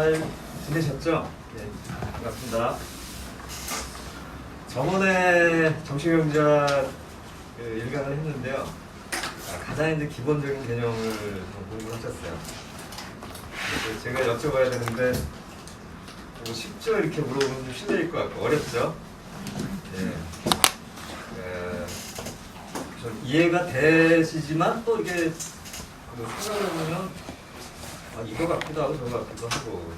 잘 지내셨죠? 네, 반갑습니다. 저번에 정치경제학 일강을 했는데요. 가장 이제 기본적인 개념을 좀 공부를 하셨어요. 그래서 제가 여쭤봐야 되는데 뭐 쉽죠? 이렇게 물어보면 좀 실례일 것 같고 어렵죠? 네. 좀 이해가 되시지만 또 이게 생각을 해보면 이거 같기도 하고 저거 같기도 하고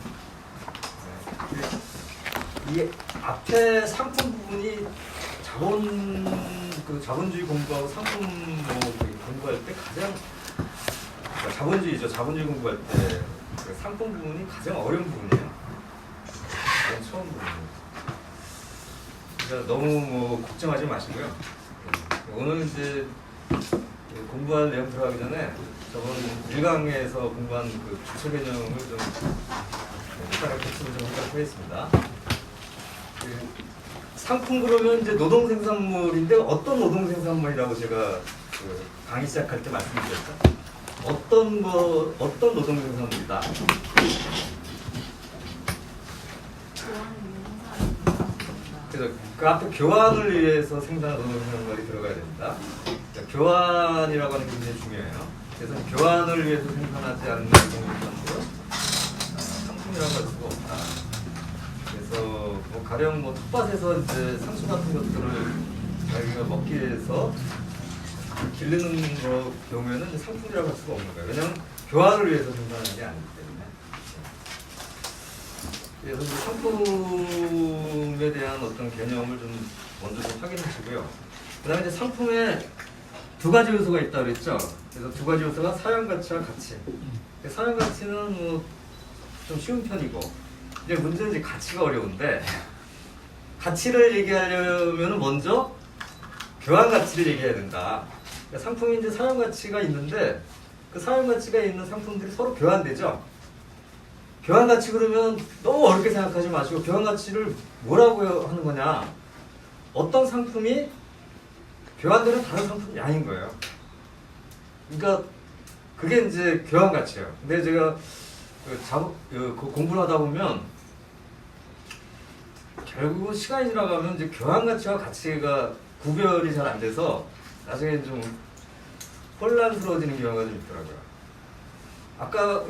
이 앞에 상품 부분이 자본주의 공부하고 상품 공부할 때 가장 자본주의죠. 자본주의 공부할 때 그 상품 부분이 가장 어려운 부분이에요. 가장 처음 부분이에요. 그러니까 너무 걱정하지 마시고요. 오늘 이제 공부할 내용 들어가기 전에 저번 1강에서 공부한 그 주체 개념을 좀 일단은 복습을 좀 하도록 하겠습니다. 상품 그러면 이제 노동 생산물인데 어떤 노동 생산물이라고 제가 그 강의 시작할 때 말씀드렸죠? 어떤 노동 생산물이다? 그래서 그 앞에 교환을 위해서 생산한 노동 생산물이 들어가야 됩니다. 그러니까 교환이라고 하는 게 굉장히 중요해요. 그래서 교환을 위해서 생산하지 않는 노동 생산물은 상품이라고 할 수가 없다. 그래서 뭐 가령 뭐 텃밭에서 이제 상추 같은 것들을 자기가 먹기 위해서 기르는 경우에는 이제 상품이라고 할 수가 없는 거예요. 왜냐하면 교환을 위해서 생산하는 게 아니기 때문에. 그래서 이제 상품에 대한 어떤 개념을 좀 먼저 좀 확인하시고요. 그다음에 이제 상품에 두 가지 요소가 있다고 그랬죠. 그래서 두 가지 요소가 사용 가치와 가치. 사용 가치는 뭐 좀 쉬운 편이고. 이제 문제는 이제 가치가 어려운데 가치를 얘기하려면 먼저 교환 가치를 얘기해야 된다. 그러니까 상품이 이제 사용 가치가 있는데 그 사용 가치가 있는 상품들이 서로 교환되죠. 교환 가치 그러면 너무 어렵게 생각하지 마시고 교환 가치를 뭐라고 하는 거냐? 어떤 상품이 교환되는 다른 상품이 아닌 거예요. 그러니까 그게 이제 교환 가치예요. 근데 제가 공부를 하다 보면 결국 시간이 지나가면 이제 교환 가치와 가치가 구별이 잘 안 돼서 나중에 좀 혼란스러워지는 경우가 좀 있더라고요. 아까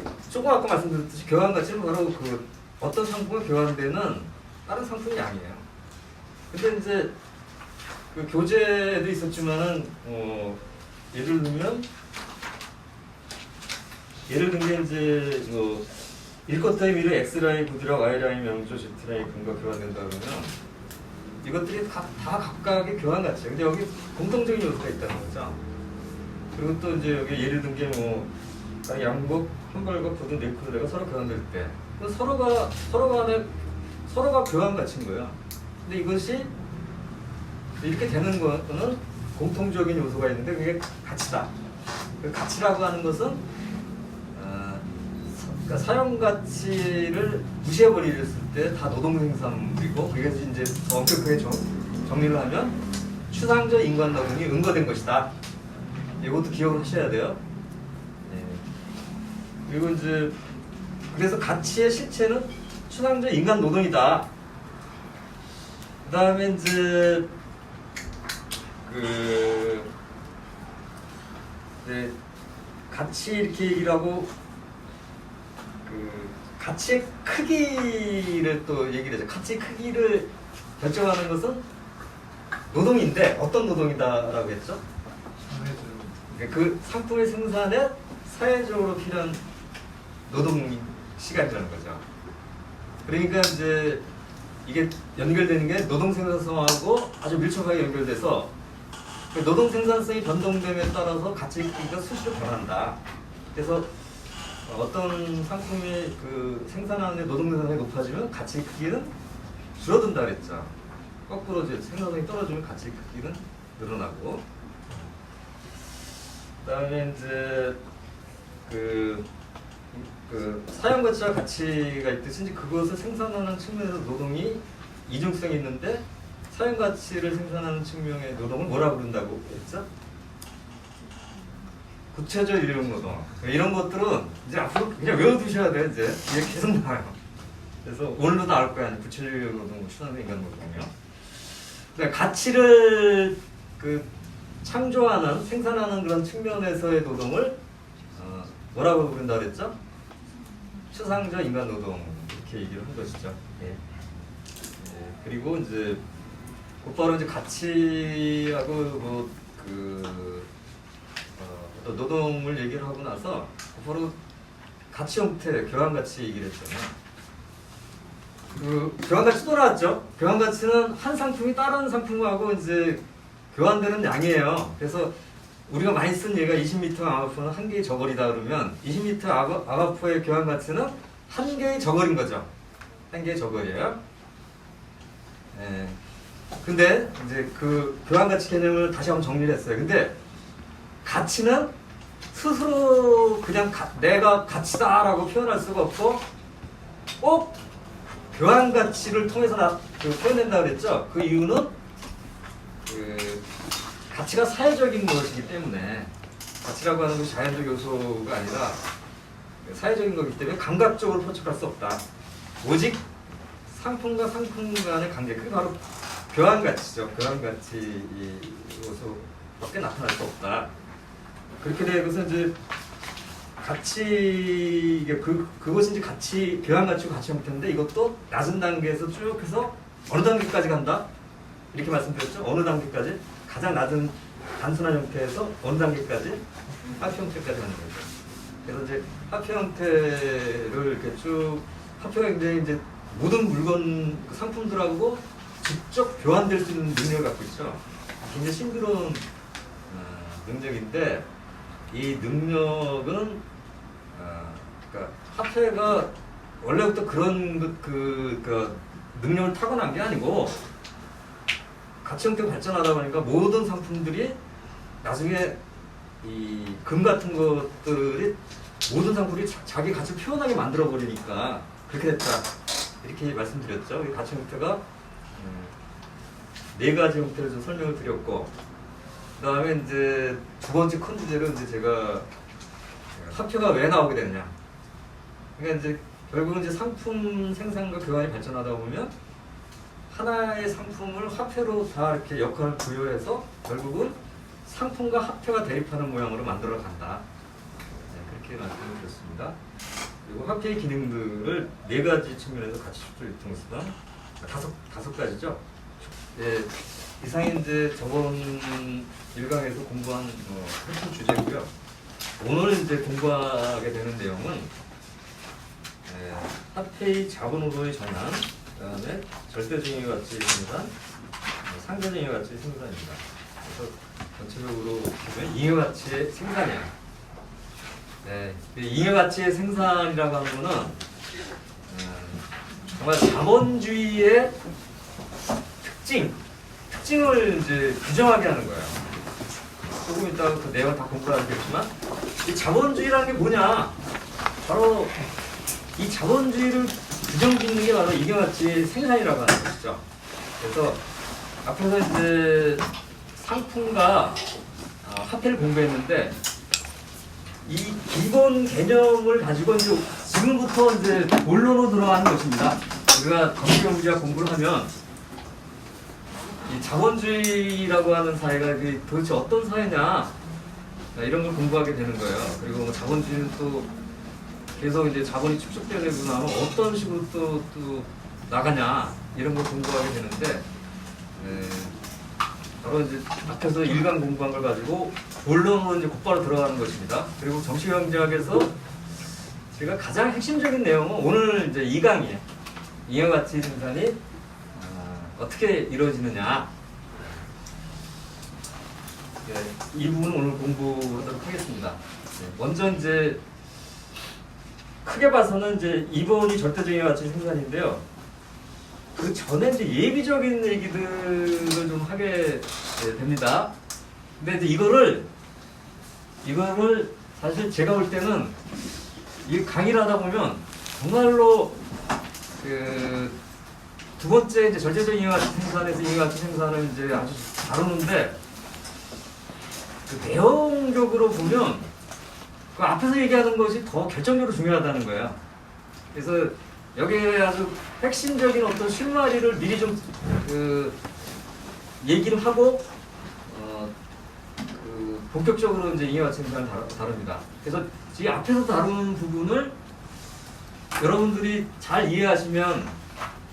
말씀드렸듯이 교환 가치는 바로 그 어떤 상품과 교환되는 다른 상품이 아니에요. 근데 이제 그 교재에도 있었지만은 예를 들면 게 이제 뭐 일것의 미래 X라인 부드러 Y라인 명조 Z라인 근과 교환된다 그러면 이것들이 다 각각의 교환 가치예요. 근데 여기 공통적인 요소가 있다는 거죠. 그리고 또 이제 여기 예를 든 게 뭐 양복, 한벌과 구두, 네크로가 서로 교환될 때 서로가 교환 가치인 거예요. 근데 이것이 이렇게 되는 거는 공통적인 요소가 있는데 그게 가치다. 그 가치라고 하는 것은 그러니까 사용 가치를 무시해 버렸을 때 다 노동 생산물이고 그래서 이제 엄격하게 정리를 하면 추상적 인간 노동이 응거된 것이다. 이것도 기억을 하셔야 돼요. 네. 그리고 이제 그래서 가치의 실체는 추상적 인간 노동이다. 그다음에 이제 가치 이렇게 얘기를 하고 가치의 크기를 또 얘기를 하죠. 가치의 크기를 결정하는 것은 노동인데 어떤 노동이다라고 했죠? 그 상품의 생산에 사회적으로 필요한 노동 시간이라는 거죠. 그러니까 이제 이게 연결되는 게 노동 생산성하고 아주 밀접하게 연결돼서 노동 생산성이 변동됨에 따라서 가치 크기가 수시로 변한다. 그래서 어떤 상품이 그 생산하는 노동 생산성이 높아지면 가치 크기는 줄어든다 그랬죠. 거꾸로 이제 생산성이 떨어지면 가치 크기는 늘어나고. 그다음에 이제 그 사용 가치와 가치가 있듯이 이제 그것을 생산하는 측면에서 노동이 이중성이 있는데 사용 가치를 생산하는 측면의 노동을 뭐라 부른다고 했죠? 구체적 인력 노동. 이런 것들은 이제 앞으로 그냥 외워두셔야 돼요. 이제 계속 나와요. 그래서 오늘도 나올 거야. 구체적인 노동, 추상적 인간 노동이요. 그러니까 가치를 그 창조하는, 생산하는 그런 측면에서의 노동을 뭐라고 부른다 그랬죠? 추상적 인간 노동 이렇게 얘기를 한 것이죠. 예. 예. 그리고 이제 곧바로 이제 가치하고 어떤 노동을 얘기를 하고 나서 곧바로 가치 형태, 교환 가치 얘기를 했잖아요. 그 교환 가치 또 나왔죠. 교환 가치는 한 상품이 다른 상품하고 이제 교환되는 양이에요. 그래서 우리가 많이 쓴 얘가 20m 아가포는 한 개의 저거리다 그러면 20m 아가포의 교환 가치는 한 개의 저거리인 거죠. 한 개의 저거리예요. 예. 근데 이제 그 교환 가치 개념을 다시 한번 정리를 했어요. 근데 가치는 스스로 그냥 내가 가치다라고 표현할 수가 없고 꼭 교환 가치를 통해서 표현된다 그랬죠. 그 이유는 그 가치가 사회적인 것이기 때문에 가치라고 하는 것이 자연적 요소가 아니라 사회적인 것이기 때문에 감각적으로 포착할 수 없다. 오직 상품과 상품 간의 관계, 그게 바로 교환 가치죠. 교환 가치 요소밖에 나타날 수 없다. 그렇게 되고서 이제 가치, 그것이 이제 가치, 교환 가치고 가치 형태인데 이것도 낮은 단계에서 쭉 해서 어느 단계까지 간다? 이렇게 말씀드렸죠. 어느 단계까지? 가장 낮은 단순한 형태에서 어느 단계까지? 화폐 형태까지 가는 거죠. 그래서 이제 화폐 형태를 이렇게 쭉, 화폐가 이제 모든 물건, 상품들하고 직접 교환될 수 있는 능력을 갖고 있죠. 굉장히 싱그러운 능력인데 이 능력은 그러니까 화폐가 원래부터 그런 그 능력을 타고난 게 아니고 가치 형태가 발전하다 보니까 모든 상품들이 나중에 이 금 같은 것들이 모든 상품이 자기 가치를 표현하게 만들어 버리니까 그렇게 됐다. 이렇게 말씀드렸죠. 이 가치 형태가 네 가지 형태를 좀 설명을 드렸고, 그 다음에 이제 두 번째 큰 주제로 이제 제가 화폐가 왜 나오게 됐냐. 그러니까 이제 결국은 이제 상품 생산과 교환이 발전하다 보면 하나의 상품을 화폐로 다 이렇게 역할을 부여해서 결국은 상품과 화폐가 대립하는 모양으로 만들어 간다. 네, 그렇게 말씀을 드렸습니다. 그리고 화폐의 기능들을 네 가지 측면에서 가치 축소 유통수단 다섯 가지죠. 네, 이상이 이제 저번 1강에서 공부한 핵심 주제고요. 오늘 이제 공부하게 되는 내용은 화폐의 자본으로의 전환, 그 다음에 절대적인 가치의 생산, 상대적인 가치의 생산입니다. 그래서 전체적으로 보면 잉여가치의 생산이야. 네, 잉여가치의 생산이라고 하는 거는 정말 자본주의의 특징을 이제 규정하게 하는 거예요. 조금 이따가 그 내용 다 공부하겠지만 이 자본주의라는 게 뭐냐? 바로 이 자본주의를 규정짓는 게 바로 잉여가치의 생산이라고 하는 것이죠. 그래서 앞에서 이제 상품과 화폐를 공부했는데 이 기본 개념을 가지고 이제 지금부터 이제 본론으로 들어가는 것입니다. 우리가 경제경제학 공부를 하면 이 자본주의라고 하는 사회가 도대체 어떤 사회냐 이런 걸 공부하게 되는 거예요. 그리고 뭐 자본주의는 또 계속 이제 자본이 축적되고 나면 어떤 식으로 또 나가냐 이런 걸 공부하게 되는데 바로 이제 앞에서 1강 공부한 걸 가지고 본론으로 이제 곧바로 들어가는 것입니다. 그리고 정치경제학에서 제가 가장 핵심적인 내용은 오늘 이제 2강이에요. 잉여가치 생산이 어떻게 이루어지느냐. 네, 이 부분은 오늘 공부하도록 하겠습니다. 네, 먼저 이제 크게 봐서는 이제 2번이 절대적인 가치 생산인데요. 그 전에 이제 예비적인 얘기들을 좀 하게 됩니다. 근데 이제 이거를 사실 제가 볼 때는 이 강의를 하다 보면 정말로 그 두 번째 이제 절대적인 잉여가치 생산에서 잉여가치 생산을 이제 아주 다루는데 그 내용적으로 보면 그 앞에서 얘기하는 것이 더 결정적으로 중요하다는 거예요. 그래서 여기에 아주 핵심적인 어떤 실마리를 미리 좀 얘기를 하고 본격적으로 이제 잉여가치는 다릅니다. 그래서 이 앞에서 다룬 부분을 여러분들이 잘 이해하시면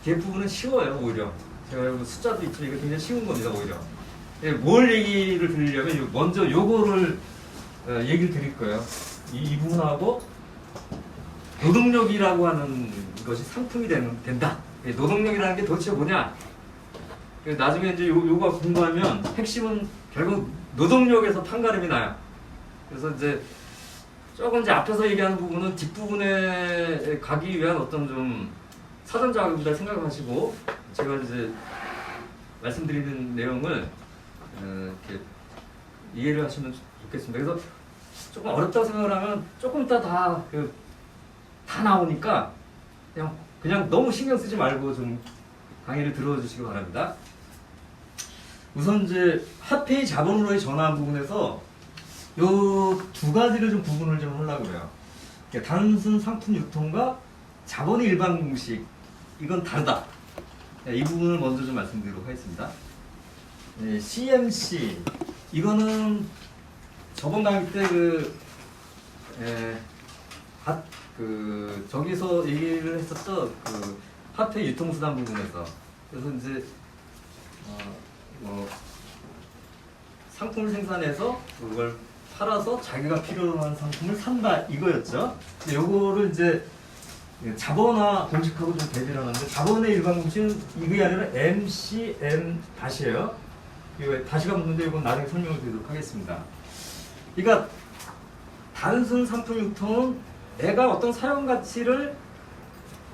뒤에 부분은 쉬워요. 오히려 제가 여기 숫자도 있지만 이거 굉장히 쉬운 겁니다. 오히려 뭘 얘기를 드리려면 먼저 요거를 얘기를 드릴 거예요. 이 부분하고 노동력이라고 하는 것이 상품이 된다. 노동력이라는 게 도대체 뭐냐? 나중에 이제 요거 공부하면 핵심은 결국 노동력에서 판가름이 나요. 그래서 이제 조금 이제 앞에서 얘기하는 부분은 뒷부분에 가기 위한 어떤 좀 사전 작업이다 생각하시고 제가 이제 말씀드리는 내용을 이렇게 이해를 하시면 좋겠습니다. 그래서 조금 어렵다고 생각을 하면 조금 이따 다 나오니까 그냥 너무 신경 쓰지 말고 좀 강의를 들어주시기 바랍니다. 우선 이제 화폐의 자본으로의 전환 부분에서 요 두 가지를 좀 구분을 좀 하려고 그래요. 그러니까 단순 상품 유통과 자본의 일반 공식 이건 다르다. 이 부분을 먼저 좀 말씀드리도록 하겠습니다. CMC 이거는 저번 강의 때 저기서 얘기를 했었던 화폐 유통수단 부분에서 그래서 이제 상품을 생산해서 그걸 팔아서 자기가 필요로 하는 상품을 산다 이거였죠. 근데 요거를 이제 자본화 공식하고 좀 대비를 하는데 자본의 일반 공식은 이게 아니라 MCM 다시예요. 이거 다시가 붙는데 이건 나중에 설명을 드리도록 하겠습니다. 그러니까 단순 상품 유통은 내가 어떤 사용 가치를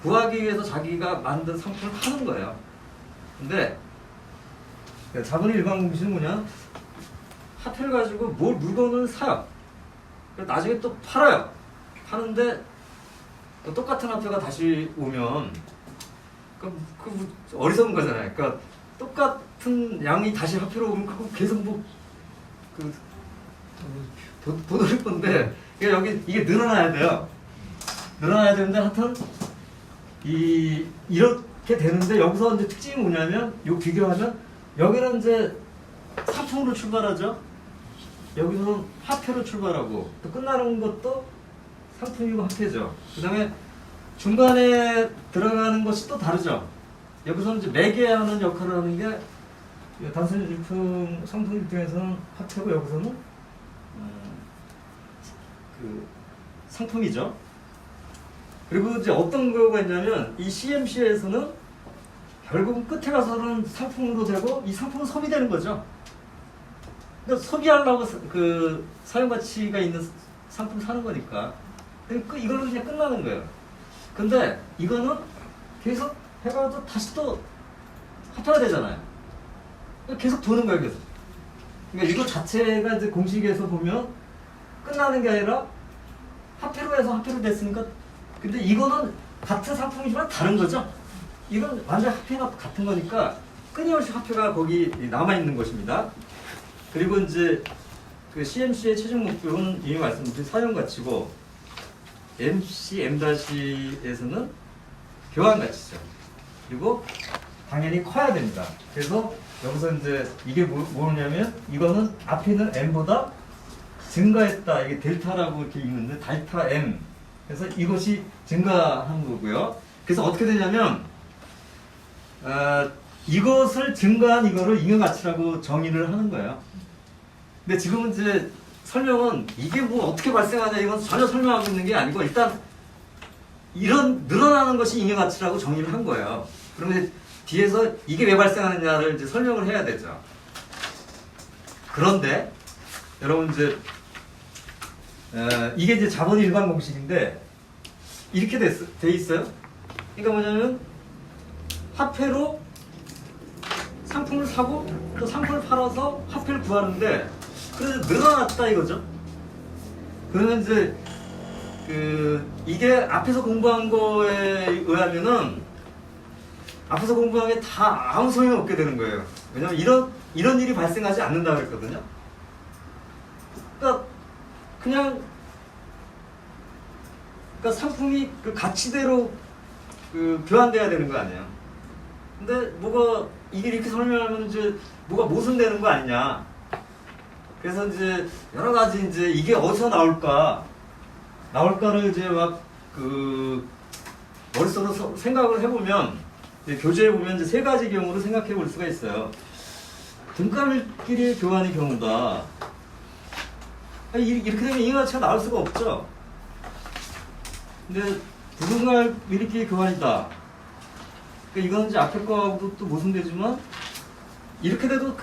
구하기 위해서 자기가 만든 상품을 파는 거예요. 근데 자본의 일반 공식은 뭐냐? 화폐를 가지고 물건을 사요. 나중에 또 팔아요. 파는데 또 똑같은 화폐가 다시 오면 어리석은 거잖아요. 그러니까 똑같은 양이 다시 화폐로 오면 그거 계속 도돌릴 건데 여기 이게 늘어나야 돼요. 늘어나야 되는데 하여튼 이렇게 되는데 여기서 이제 특징이 뭐냐면 요 비교하면 여기는 이제 상품으로 출발하죠. 여기서는 화폐로 출발하고 또 끝나는 것도 상품이고 화폐죠. 그 다음에 중간에 들어가는 것이 또 다르죠. 여기서는 이제 매개하는 역할을 하는 게 단순 유통, 상품 유통에서는 화폐고 여기서는 상품이죠. 그리고 이제 어떤 경우가 있냐면 이 CMC에서는 결국은 끝에 가서는 상품으로 되고 이 상품은 소비되는 거죠. 그러니까 소비하려고 사용 가치가 있는 상품 사는 거니까 이걸로 그냥 끝나는 거예요. 근데 이거는 계속 해가도 다시 또 화폐가 되잖아요. 계속 도는 거예요, 계속. 그러니까 이거 자체가 이제 공식에서 보면 끝나는 게 아니라 화폐로 해서 화폐로 됐으니까 근데 이거는 같은 상품이지만 다른 거죠. 이건 완전 화폐가 같은 거니까 끊임없이 화폐가 거기 남아있는 것입니다. 그리고 이제 CMC의 최종 목표는 이미 말씀드린 사용 가치고 MCM-에서는 교환 가치죠. 그리고 당연히 커야 됩니다. 그래서 여기서 이제 이게 뭐냐면 이거는 앞에 있는 M보다 증가했다. 이게 델타라고 이렇게 읽는데 델타 M. 그래서 이것이 증가한 거고요. 그래서 어떻게 되냐면 이것을 증가한 이거를 잉여가치라고 정의를 하는 거예요. 근데 지금은 이제 설명은 이게 뭐 어떻게 발생하냐 이건 전혀 설명하고 있는 게 아니고 일단 이런 늘어나는 것이 잉여가치라고 정의를 한 거예요. 그러면 뒤에서 이게 왜 발생하느냐를 이제 설명을 해야 되죠. 그런데 여러분 이제 이게 이제 자본의 일반 공식인데 이렇게 돼 있어요. 그러니까 뭐냐면 화폐로 상품을 사고 또 상품을 팔아서 화폐를 구하는데 그래서 늘어났다 이거죠. 그러면 이제 이게 앞에서 공부한 거에 의하면은 앞에서 공부한 게 다 아무 소용이 없게 되는 거예요. 왜냐면 이런 일이 발생하지 않는다 그랬거든요. 그러니까 그냥 상품이 그 가치대로 교환돼야 되는 거 아니에요. 근데 뭐가 이게 이렇게 설명하면 이제 뭐가 모순되는 거 아니냐. 그래서 이제 여러 가지 이제 이게 어디서 나올까를 이제 막 머릿속으로 생각을 해보면 교재에 보면 이제 세 가지 경우로 생각해 볼 수가 있어요. 등가밀끼리 교환의 경우다. 이렇게 되면 잉여가치가 나올 수가 없죠. 근데 부등가밀끼리 교환이다. 그러니까 이건 이제 앞에 거하고도 또 모순되지만 이렇게 돼도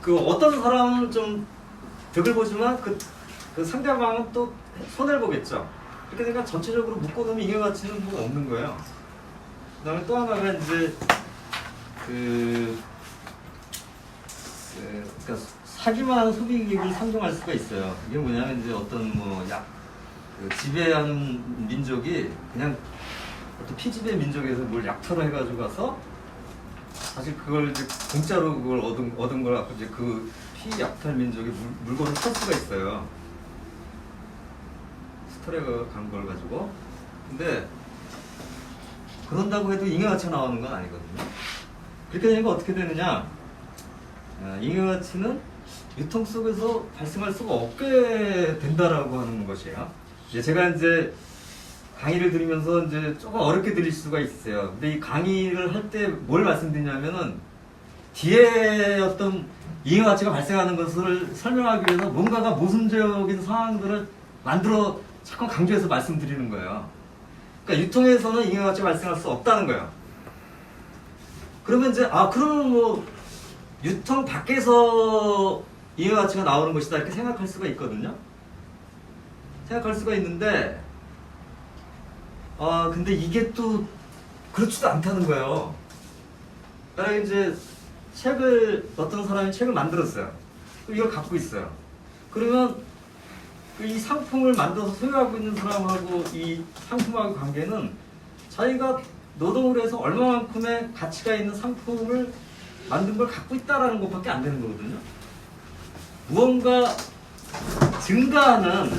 그 어떤 사람은 좀 득을 보지만 그 상대방은 또 손해를 보겠죠. 이렇게 되니까 전체적으로 묶어놓으면 잉여가치는 뭐 없는 거예요. 그 다음에 또 하나가 이제 그러니까 사기만 소비객을 상정할 수가 있어요. 이게 뭐냐면 이제 어떤 지배하는 민족이 그냥 어떤 피지배 민족에서 뭘 약탈을 해가지고 가서 사실 그걸 이제 공짜로 그걸 얻은 걸 갖고 이제 그 피약탈 민족이 물건을 살 수가 있어요. 스토레가 간 걸 가지고. 근데 그런다고 해도 잉여가치가 나오는 건 아니거든요. 그렇게 되니까 어떻게 되느냐? 잉여가치는 유통 속에서 발생할 수가 없게 된다라고 하는 것이에요. 제가 이제 강의를 드리면서 이제 조금 어렵게 들릴 수가 있어요. 근데 이 강의를 할 때 뭘 말씀드리냐면은 뒤에 어떤 잉여가치가 발생하는 것을 설명하기 위해서 뭔가가 모순적인 상황들을 만들어 자꾸 강조해서 말씀드리는 거예요. 그러니까 유통에서는 잉여가치가 발생할 수 없다는 거예요. 그러면 이제 그러면 뭐 유통 밖에서 잉여가치가 나오는 것이다 이렇게 생각할 수가 있거든요. 생각할 수가 있는데 근데 이게 또 그렇지도 않다는 거예요. 그러니까 이제 어떤 사람이 책을 만들었어요. 이걸 갖고 있어요. 그러면 이 상품을 만들어서 소유하고 있는 사람하고 이 상품하고 관계는 자기가 노동을 해서 얼마만큼의 가치가 있는 상품을 만든 걸 갖고 있다라는 것밖에 안 되는 거거든요. 무언가 증가하는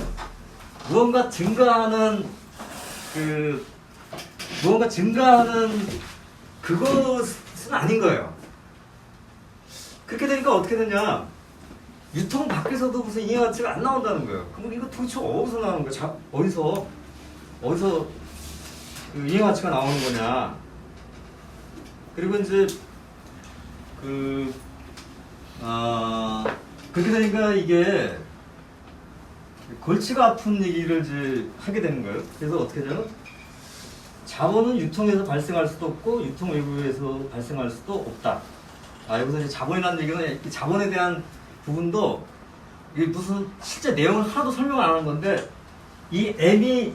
그것은 아닌 거예요. 그렇게 되니까 어떻게 되냐? 유통 밖에서도 무슨 잉여가치가 안 나온다는 거예요. 그럼 이거 도대체 어디서 나오는 거야? 어디서 그 잉여가치가 나오는 거냐? 그리고 이제 그렇게 되니까 이게 골치가 아픈 얘기를 이제 하게 되는 거예요. 그래서 어떻게 되냐면 자본은 유통에서 발생할 수도 없고 유통 외부에서 발생할 수도 없다. 여기서 이제 자본이라는 얘기는 이 자본에 대한 부분도 이게 무슨 실제 내용을 하나도 설명 안 하는 건데 이 M이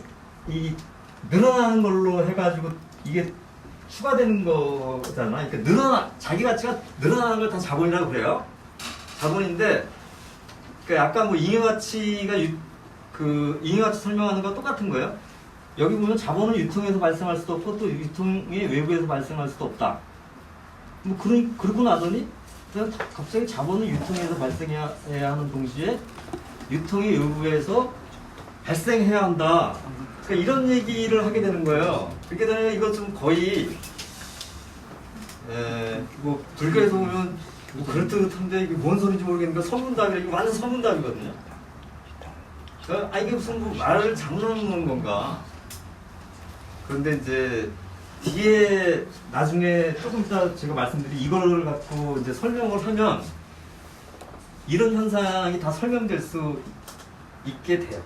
늘어나는 걸로 해가지고 이게 추가되는 거잖아. 그러니까 자기 가치가 늘어나는 걸 다 자본이라고 그래요. 자본인데 그러니까 약간 뭐 잉여가치가 잉여가치 설명하는 거 똑같은 거예요. 여기 보면 자본은 유통에서 발생할 수도 없고 또 유통의 외부에서 발생할 수도 없다. 뭐 그러고 나더니 갑자기 자본은 유통에서 발생해야 하는 동시에 유통의 외부에서 발생해야 한다. 그러니까 이런 얘기를 하게 되는 거예요. 그렇게 되면 이거 좀 거의 뭐 불교에서 보면 뭐 그럴듯한데 이게 뭔 소리인지 모르겠는데 서문답이라 이거 완전 서문답이거든요. 이게 무슨 뭐 말을 장난하는 건가? 그런데 이제 뒤에 나중에 조금 이따 제가 말씀드린 이걸 갖고 이제 설명을 하면 이런 현상이 다 설명될 수 있게 돼요.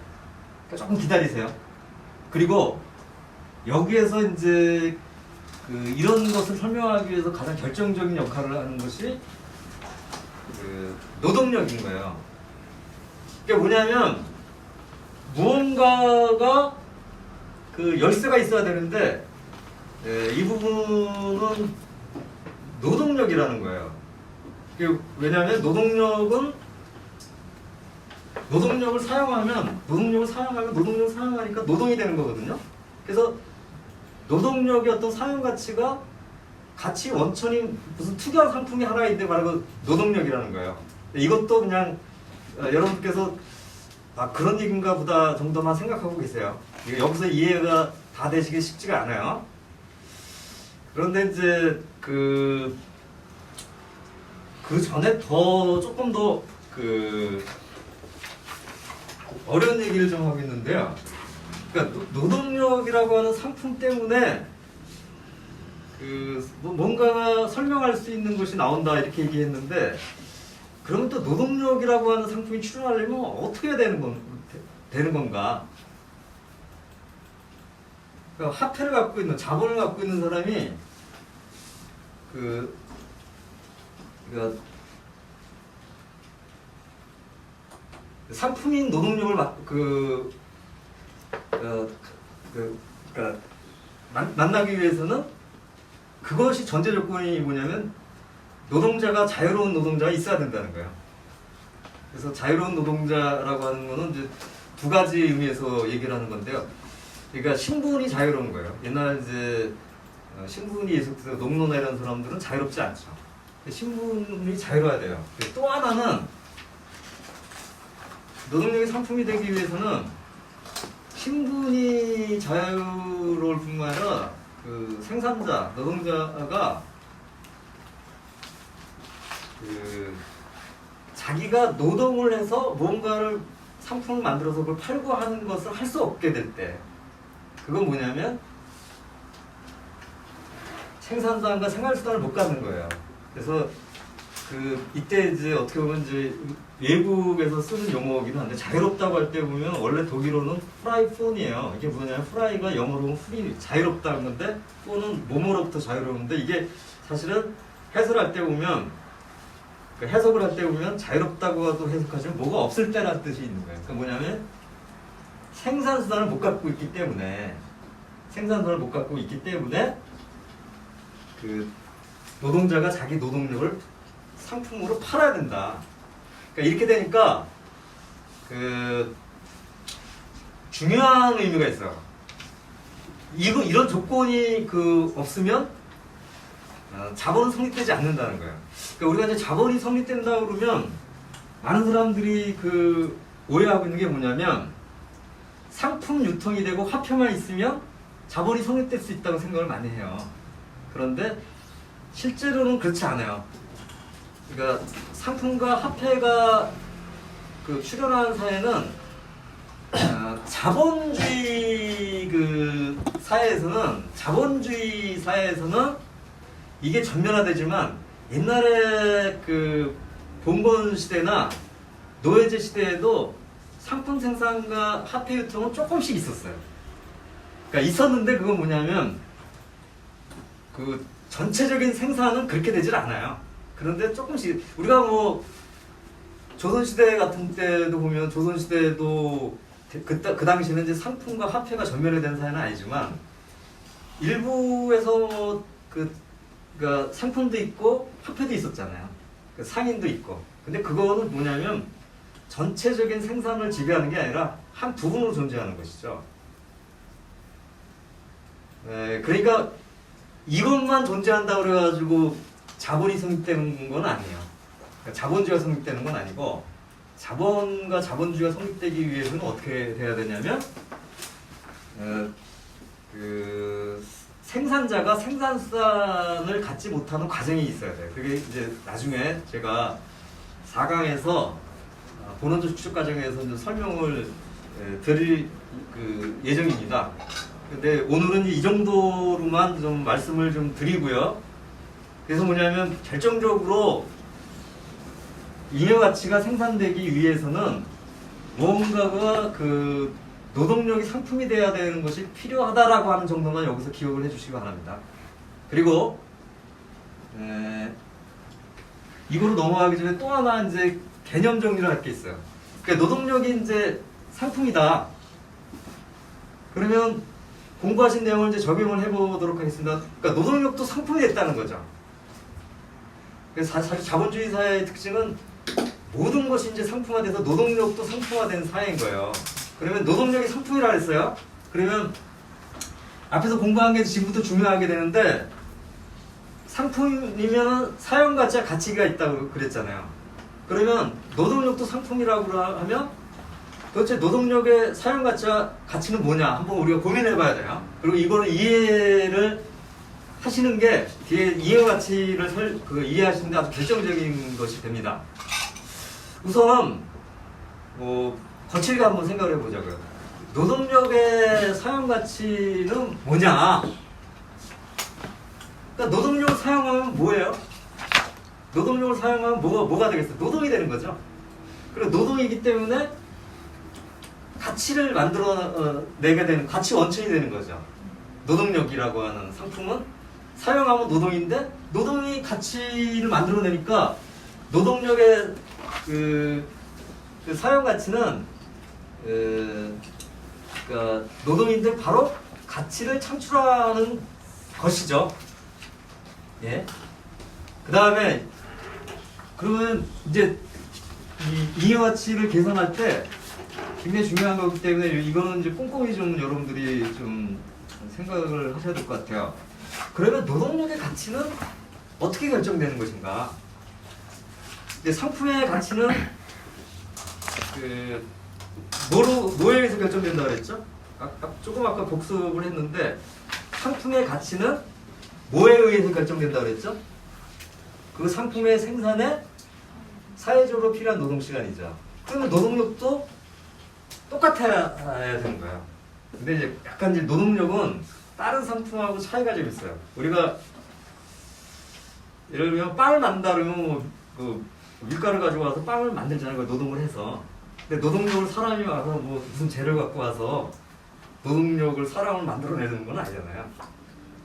그러니까 조금 기다리세요. 그리고 여기에서 이제 이런 것을 설명하기 위해서 가장 결정적인 역할을 하는 것이 노동력인 거예요. 그게 뭐냐면 무언가가 열쇠가 있어야 되는데 이 부분은 노동력이라는 거예요. 왜냐하면 노동력을 사용하면 노동력을 사용하니까 노동이 되는 거거든요. 그래서 노동력의 어떤 사용 가치가 가치 원천인 무슨 특이한 상품이 하나 있는데 바로 노동력이라는 거예요. 이것도 그냥 여러분께서 그런 얘기인가 보다 정도만 생각하고 계세요. 여기서 이해가 다 되시기 쉽지가 않아요. 그런데 이제 그 전에 조금 더 어려운 얘기를 좀 하고 있는데요. 그러니까 노동력이라고 하는 상품 때문에 뭔가 설명할 수 있는 것이 나온다 이렇게 얘기했는데, 그러면 또 노동력이라고 하는 상품이 출현하려면 어떻게 해야 되는 건가? 그러니까 화폐를 갖고 있는, 자본을 갖고 있는 사람이 그러니까 상품인 노동력을 만나기 위해서는 그것이 전제 조건이 뭐냐면 노동자가 자유로운 노동자가 있어야 된다는 거예요. 그래서 자유로운 노동자라고 하는 거는 이제 두 가지 의미에서 얘기를 하는 건데요. 그러니까 신분이 자유로운 거예요. 옛날 이제 신분이 예속돼서 농노나 이런 사람들은 자유롭지 않죠. 신분이 자유로워야 돼요. 또 하나는 노동력이 상품이 되기 위해서는 신분이 자유로울 뿐만 아니라 생산자, 노동자가 자기가 노동을 해서 뭔가를 상품을 만들어서 그걸 팔고 하는 것을 할 수 없게 될 때, 그건 뭐냐면 생산자가 생활수단을 못 갖는 거예요. 그래서 이때 이제 어떻게 보면 이제 외국에서 쓰는 용어이긴 한데, 자유롭다고 할 때 보면 원래 독일어는 프라이폰이에요. 이게 뭐냐면 프라이가 영어로는 프리, 자유롭다는 건데, 폰은 뭐뭐로부터 자유로운데, 이게 사실은 해석을 할 때 보면 자유롭다고도 해석하지만 뭐가 없을 때라는 뜻이 있는 거예요. 그러니까 뭐냐면 생산수단을 못 갖고 있기 때문에 노동자가 자기 노동력을 상품으로 팔아야 된다. 그러니까 이렇게 되니까 중요한 의미가 있어요. 이런 조건이 없으면 자본은 성립되지 않는다는 거예요. 그러니까 우리가 이제 자본이 성립된다 그러면 많은 사람들이 오해하고 있는 게 뭐냐면, 상품 유통이 되고 화폐만 있으면 자본이 성립될 수 있다고 생각을 많이 해요. 그런데 실제로는 그렇지 않아요. 그러니까 상품과 화폐가 출현한 사회는 자본주의 사회에서는 이게 전면화되지만, 옛날에 봉건 시대나 노예제 시대에도 상품 생산과 화폐 유통은 조금씩 있었어요. 그러니까 있었는데, 그건 뭐냐면 전체적인 생산은 그렇게 되질 않아요. 그런데 조금씩, 우리가 조선시대 같은 때도 보면, 조선시대도 그 당시에는 이제 상품과 화폐가 전면화된 사회는 아니지만, 일부에서 그러니까 상품도 있고 화폐도 있었잖아요. 상인도 있고. 근데 그거는 뭐냐면 전체적인 생산을 지배하는 게 아니라 한 부분으로 존재하는 것이죠. 그러니까 이것만 존재한다고 그래가지고 자본이 성립되는 건 아니에요. 그러니까 자본주의가 성립되는 건 아니고, 자본과 자본주의가 성립되기 위해서는 어떻게 돼야 되냐면 생산자가 생산수단을 갖지 못하는 과정이 있어야 돼요. 그게 이제 나중에 제가 4강에서 본원적 추적 과정에서 이제 설명을 드릴 예정입니다. 근데 오늘은 이 정도로만 좀 말씀을 좀 드리고요. 그래서 뭐냐면 결정적으로 잉여 가치가 생산되기 위해서는 무언가가 노동력이 상품이 돼야 되는 것이 필요하다라고 하는 정도만 여기서 기억을 해주시기 바랍니다. 그리고 이거로 넘어가기 전에 또 하나 이제 개념 정리를 할 게 있어요. 그러니까 노동력이 이제 상품이다. 그러면 공부하신 내용을 이제 적용을 해보도록 하겠습니다. 그러니까 노동력도 상품이 됐다는 거죠. 그래서 사실 자본주의 사회의 특징은 모든 것이 이제 상품화돼서 노동력도 상품화된 사회인 거예요. 그러면 노동력이 상품이라 했어요. 그러면 앞에서 공부한 게 지금부터 중요하게 되는데, 상품이면 사용가치와 가치가 있다고 그랬잖아요. 그러면 노동력도 상품이라고 하면 도대체 노동력의 사용가치와 가치는 뭐냐 한번 우리가 고민해 봐야 돼요. 그리고 이거는 이해를 하시는 게 뒤에 이해 가치를 이해하시는데 아주 결정적인 것이 됩니다. 우선 뭐 거칠게 한번 생각을 해보자고요. 노동력의 사용 가치는 뭐냐? 그러니까 노동력을 사용하면 뭐예요? 노동력을 사용하면 뭐가 되겠어요? 노동이 되는 거죠. 그리고 노동이기 때문에 가치를 만들어내게 되는 가치 원천이 되는 거죠. 노동력이라고 하는 상품은 사용하면 노동인데 노동이 가치를 만들어내니까 노동력의 그 사용 가치는 그러니까 노동인들 바로 가치를 창출하는 것이죠. 예. 그 다음에 그러면 이제 이 이해 가치를 계산할 때 굉장히 중요한 거기 때문에 이거는 이제 꼼꼼히 좀 여러분들이 좀 생각을 하셔야 될 것 같아요. 그러면 노동력의 가치는 어떻게 결정되는 것인가? 이제 상품의 가치는 뭐에 의해서 결정된다 그랬죠? 아까 복습을 했는데 상품의 가치는 뭐에 의해서 결정된다 그랬죠? 그 상품의 생산에 사회적으로 필요한 노동 시간이죠. 그러면 노동력도 똑같아야 되는 거예요. 근데 이제 약간 이제 노동력은 다른 상품하고 차이가 좀 있어요. 우리가 예를 들면 빵을 만든다 그러면 그 밀가루 가지고 와서 빵을 만들잖아요. 노동을 해서. 근데 노동력을 사람이 와서 무슨 재료를 갖고 와서 노동력을 사람을 만들어내는 건 아니잖아요.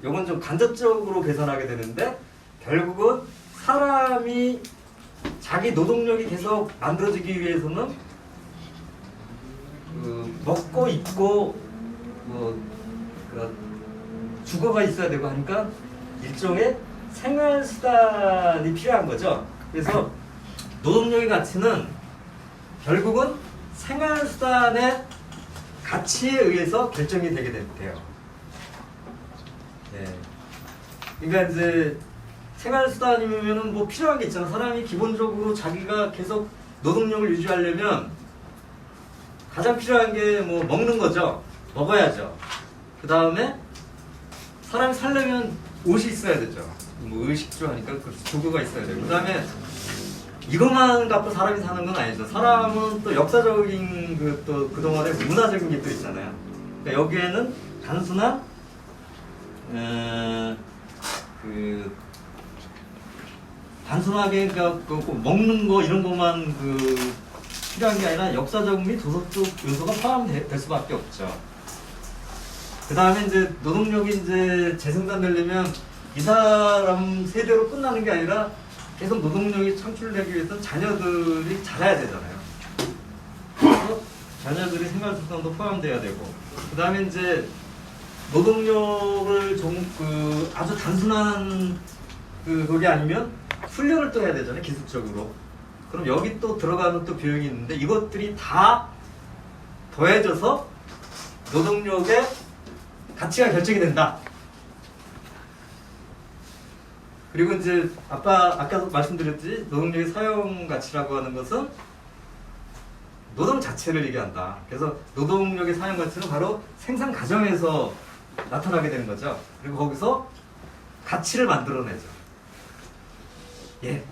이건 좀 간접적으로 계산하게 되는데 결국은 사람이 자기 노동력이 계속 만들어지기 위해서는 먹고 입고 주거가 있어야 되고 하니까 일종의 생활수단이 필요한 거죠. 그래서 노동력의 가치는 결국은 생활수단의 가치에 의해서 결정이 되게 돼요. 예. 그러니까 이제 생활수단이면은 뭐 필요한 게 있잖아. 사람이 기본적으로 자기가 계속 노동력을 유지하려면 가장 필요한 게 뭐 먹는 거죠. 먹어야죠. 그 다음에 사람이 살려면 옷이 있어야 되죠. 뭐 의식주 하니까 도구가 있어야 되고. 그 다음에 이것만 갖고 사람이 사는 건 아니죠. 사람은 또 역사적인 또 그동안의 문화적인 게 또 있잖아요. 그러니까 여기에는 단순한 단순하게 그러니까 먹는 거 이런 것만 필요한 게 아니라 역사적 및 도덕적 요소가 포함될 수밖에 없죠. 그 다음에 이제 노동력이 이제 재생산되려면 이 사람 세대로 끝나는 게 아니라 계속 노동력이 창출되기 위해서는 자녀들이 자라야 되잖아요. 그래서 자녀들이 생활수단도 포함돼야 되고, 그 다음에 이제 노동력을 아주 단순한 그게 아니면 훈련을 또 해야 되잖아요, 기술적으로. 그럼 여기 또 들어가는 또 비용이 있는데 이것들이 다 더해져서 노동력의 가치가 결정이 된다. 그리고 이제 아까 말씀드렸듯이 노동력의 사용 가치라고 하는 것은 노동 자체를 얘기한다. 그래서 노동력의 사용 가치는 바로 생산 과정에서 나타나게 되는 거죠. 그리고 거기서 가치를 만들어내죠. 예.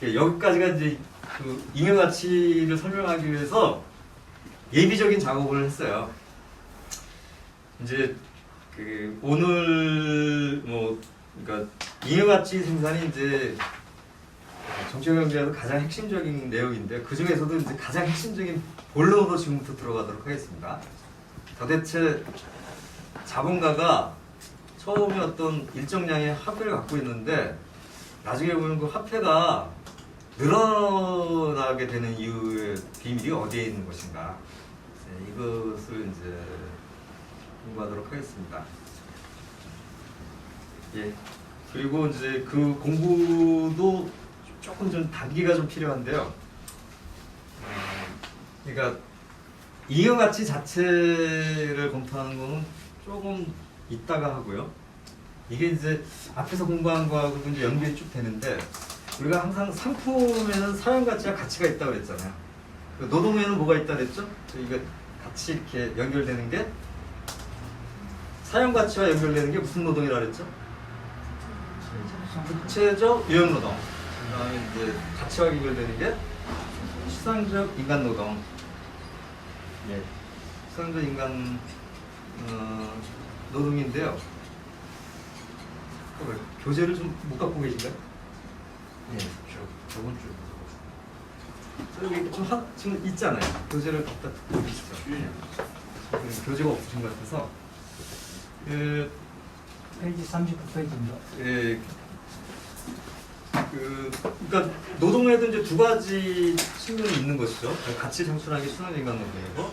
여기까지가 이제 잉여 가치를 설명하기 위해서 예비적인 작업을 했어요. 이제 오늘 그러니까 잉여 가치 생산이 이제 정치경제에서 가장 핵심적인 내용인데 그 중에서도 이제 가장 핵심적인 본론으로 지금부터 들어가도록 하겠습니다. 도대체 자본가가 처음에 어떤 일정량의 화폐를 갖고 있는데 나중에 보면 그 화폐가 늘어나게 되는 이유의 비밀이 어디에 있는 것인가. 네, 이것을 이제 공부하도록 하겠습니다. 예. 그리고 이제 그 공부도 조금 좀 단계가 좀 필요한데요. 그러니까 잉여 가치 자체를 검토하는 거는 조금 이따가 하고요. 이게 이제 앞에서 공부한 거하고 이제 연결이 쭉 되는데 우리가 항상 상품에는 사용 가치와 가치가 있다고 했잖아요. 노동에는 뭐가 있다 그랬죠? 이거 같이 이렇게 연결되는 게 사용 가치와 연결되는 게 무슨 노동이라 그랬죠? 구체적 유형노동, 그다음에 이제 가치와 귀결되는 게 시상적 인간노동. 예, 시상적 인간 노동인데요. 교재를 좀 못 갖고 계신가요? 예, 저번 주. 여기 좀 지금 있잖아요. 교재를 갖다 듣고 계시죠? 교재가 없으신 것 같아서. 페이지 39페이지입니다. 예, 그러니까 노동에도 이제 두 가지 측면이 있는 것이죠. 가치 창출하기 순환 인간 노동이고,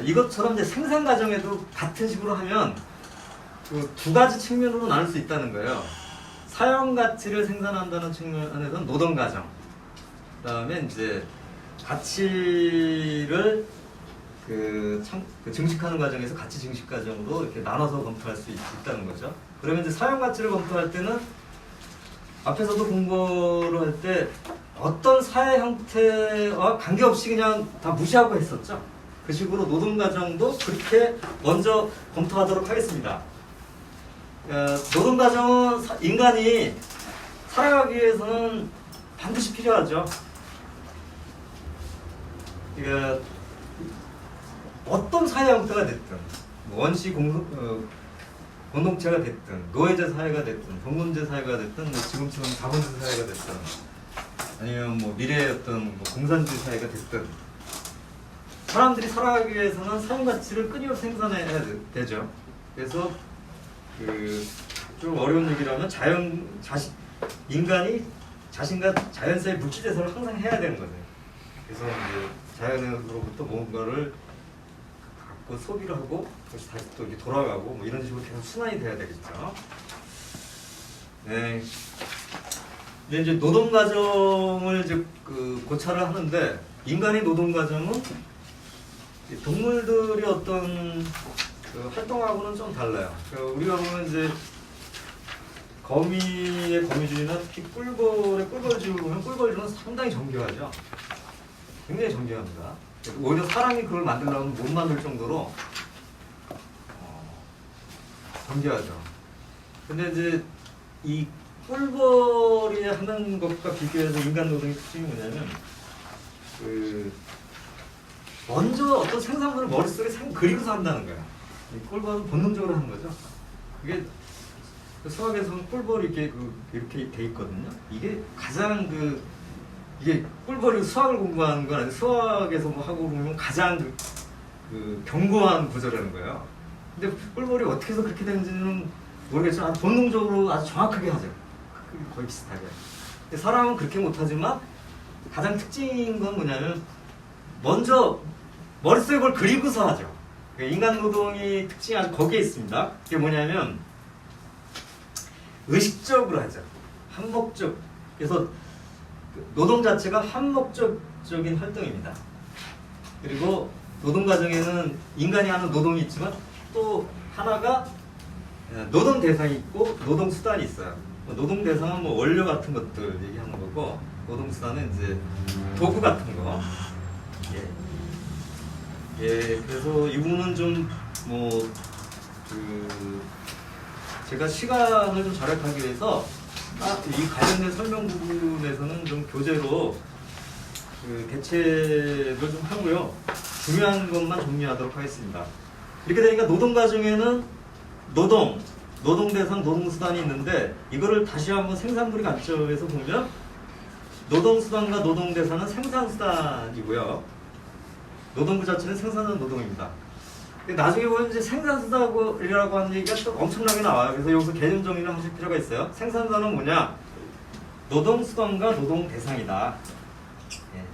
이것처럼 이제 생산 과정에도 같은 식으로 하면 그 두 가지 측면으로 나눌 수 있다는 거예요. 사용 가치를 생산한다는 측면에서는 노동 과정, 그다음에 이제 가치를 그 증식하는 과정에서 가치 증식 과정으로 이렇게 나눠서 검토할 수 있다는 거죠. 그러면 이제 사용 가치를 검토할 때는 앞에서도 공부를 할 때 어떤 사회 형태와 관계없이 그냥 다 무시하고 했었죠. 그 식으로 노동 과정도 그렇게 먼저 검토하도록 하겠습니다. 노동 과정은 인간이 살아가기 위해서는 반드시 필요하죠. 그러니까 어떤 사회 형태가 됐든, 원시 공동체가 됐든, 노예제 사회가 됐든, 동문제 사회가 됐든, 뭐 지금처럼 자본주의 사회가 됐든, 아니면 뭐 미래의 어떤 뭐 공산주의 사회가 됐든, 사람들이 살아가기 위해서는 사용 가치를 끊임없이 생산해야 되죠. 그래서 좀 어려운 얘기라면 인간이 자신과 자연사의 물질 대사를 항상 해야 되는 거죠. 그래서 이제 자연으로부터 뭔가를 갖고 소비를 하고 다시 또 이렇게 돌아가고 뭐 이런 식으로 계속 순환이 돼야 되겠죠. 네. 근데 이제 노동 과정을 이제 고찰을 하는데, 인간의 노동 과정은 동물들이 어떤 활동하고는 좀 달라요. 우리가 보면 이제 거미의 거미줄이나 특히 꿀벌의 꿀벌줄 보면 꿀벌줄은 상당히 정교하죠. 굉장히 정교합니다. 오히려 사람이 그걸 만들려면 못 만들 정도로 정교하죠. 근데 이제 이 꿀벌이 하는 것과 비교해서 인간 노동의 특징이 뭐냐면 먼저 어떤 생산물을 머릿속에 그리고서 한다는 거야. 이 꿀벌은 본능적으로 하는 거죠. 그게 수학에서는 꿀벌이 이렇게 돼 있거든요. 이게 가장 이게 꿀벌이 수학을 공부하는 건 아니고 수학에서 뭐 하고 보면 가장 견고한 구조라는 거예요. 근데 꿀벌이 어떻게 해서 그렇게 되는지는 모르겠지만 본능적으로 아주 정확하게 하죠. 거의 비슷하게. 근데 사람은 그렇게 못하지만 가장 특징인 건 뭐냐면 먼저 머릿속에 뭘 그리고서 하죠. 인간 노동의 특징이 아주 거기에 있습니다. 그게 뭐냐면 의식적으로 하죠. 한목적. 그래서 노동 자체가 한목적인 활동입니다. 그리고 노동 과정에는 인간이 하는 노동이 있지만 또 하나가 노동 대상이 있고 노동 수단이 있어요. 노동 대상은 뭐 원료 같은 것들 얘기하는 거고, 노동 수단은 이제 도구 같은 거. 예, 그래서 이 부분은 좀 제가 시간을 좀 절약하기 위해서 이 관련된 설명 부분에서는 좀 교재로 대체를 좀 하고요. 중요한 것만 정리하도록 하겠습니다. 이렇게 되니까 노동 과정에는 노동 대상, 노동 수단이 있는데, 이거를 다시 한번 생산물의 관점에서 보면 노동 수단과 노동 대상은 생산 수단이고요. 노동부 자체는 생산하는 노동입니다. 나중에 보면 이제 생산수단이라고 하는 얘기가 또 엄청나게 나와요. 그래서 여기서 개념 정리를 하실 필요가 있어요. 생산수단은 뭐냐? 노동수단과 노동대상이다. 예.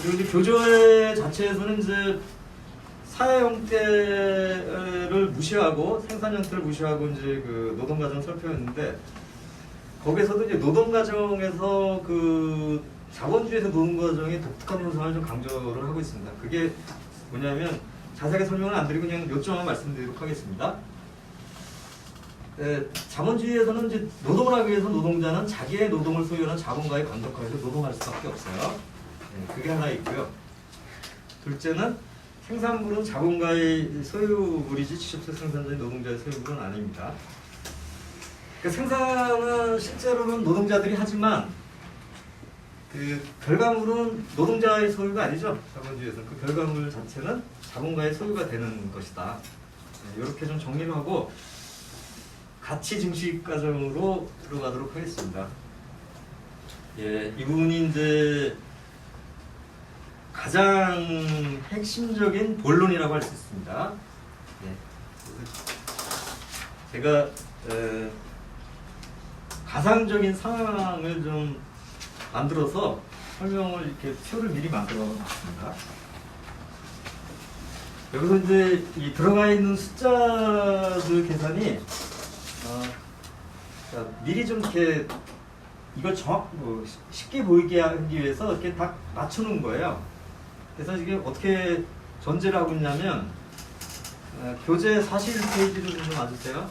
그리고 이제 교재 자체에서는 이제 사회 형태를 무시하고 생산 형태를 무시하고 이제 노동 과정을 살펴봤는데, 거기에서도 이제 노동 과정에서 자본주의에서 노동 과정의 독특한 현상을 좀 강조를 하고 있습니다. 그게 뭐냐면 자세하게 설명을 안 드리고 그냥 요점만 말씀드리도록 하겠습니다. 자본주의에서는 이제 노동을 하기 위해서 노동자는 자기의 노동을 소유하는 자본가에 감독하여서 노동할 수밖에 없어요. 그게 하나 있고요. 둘째는 생산물은 자본가의 소유물이지 직접적 생산자인 노동자의 소유물은 아닙니다. 그러니까 생산은 실제로는 노동자들이 하지만 그 결과물은 노동자의 소유가 아니죠. 자본주의에서는 그 결과물 자체는 자본가의 소유가 되는 것이다. 이렇게 좀 정리를 하고 가치 증식 과정으로 들어가도록 하겠습니다. 예, 이 부분이 이제 가장 핵심적인 본론이라고 할 수 있습니다. 예, 제가 가상적인 상황을 좀 만들어서 설명을 이렇게 표를 미리 만들어 놨습니다. 여기서 이제 이 들어가 있는 숫자들 계산이 자, 미리 좀 이렇게 이걸 쉽게 보이게 하기 위해서 이렇게 딱 맞춰놓은 거예요. 그래서 이게 어떻게 전제를 하고 있냐면 교재 41페이지를 좀 와주세요.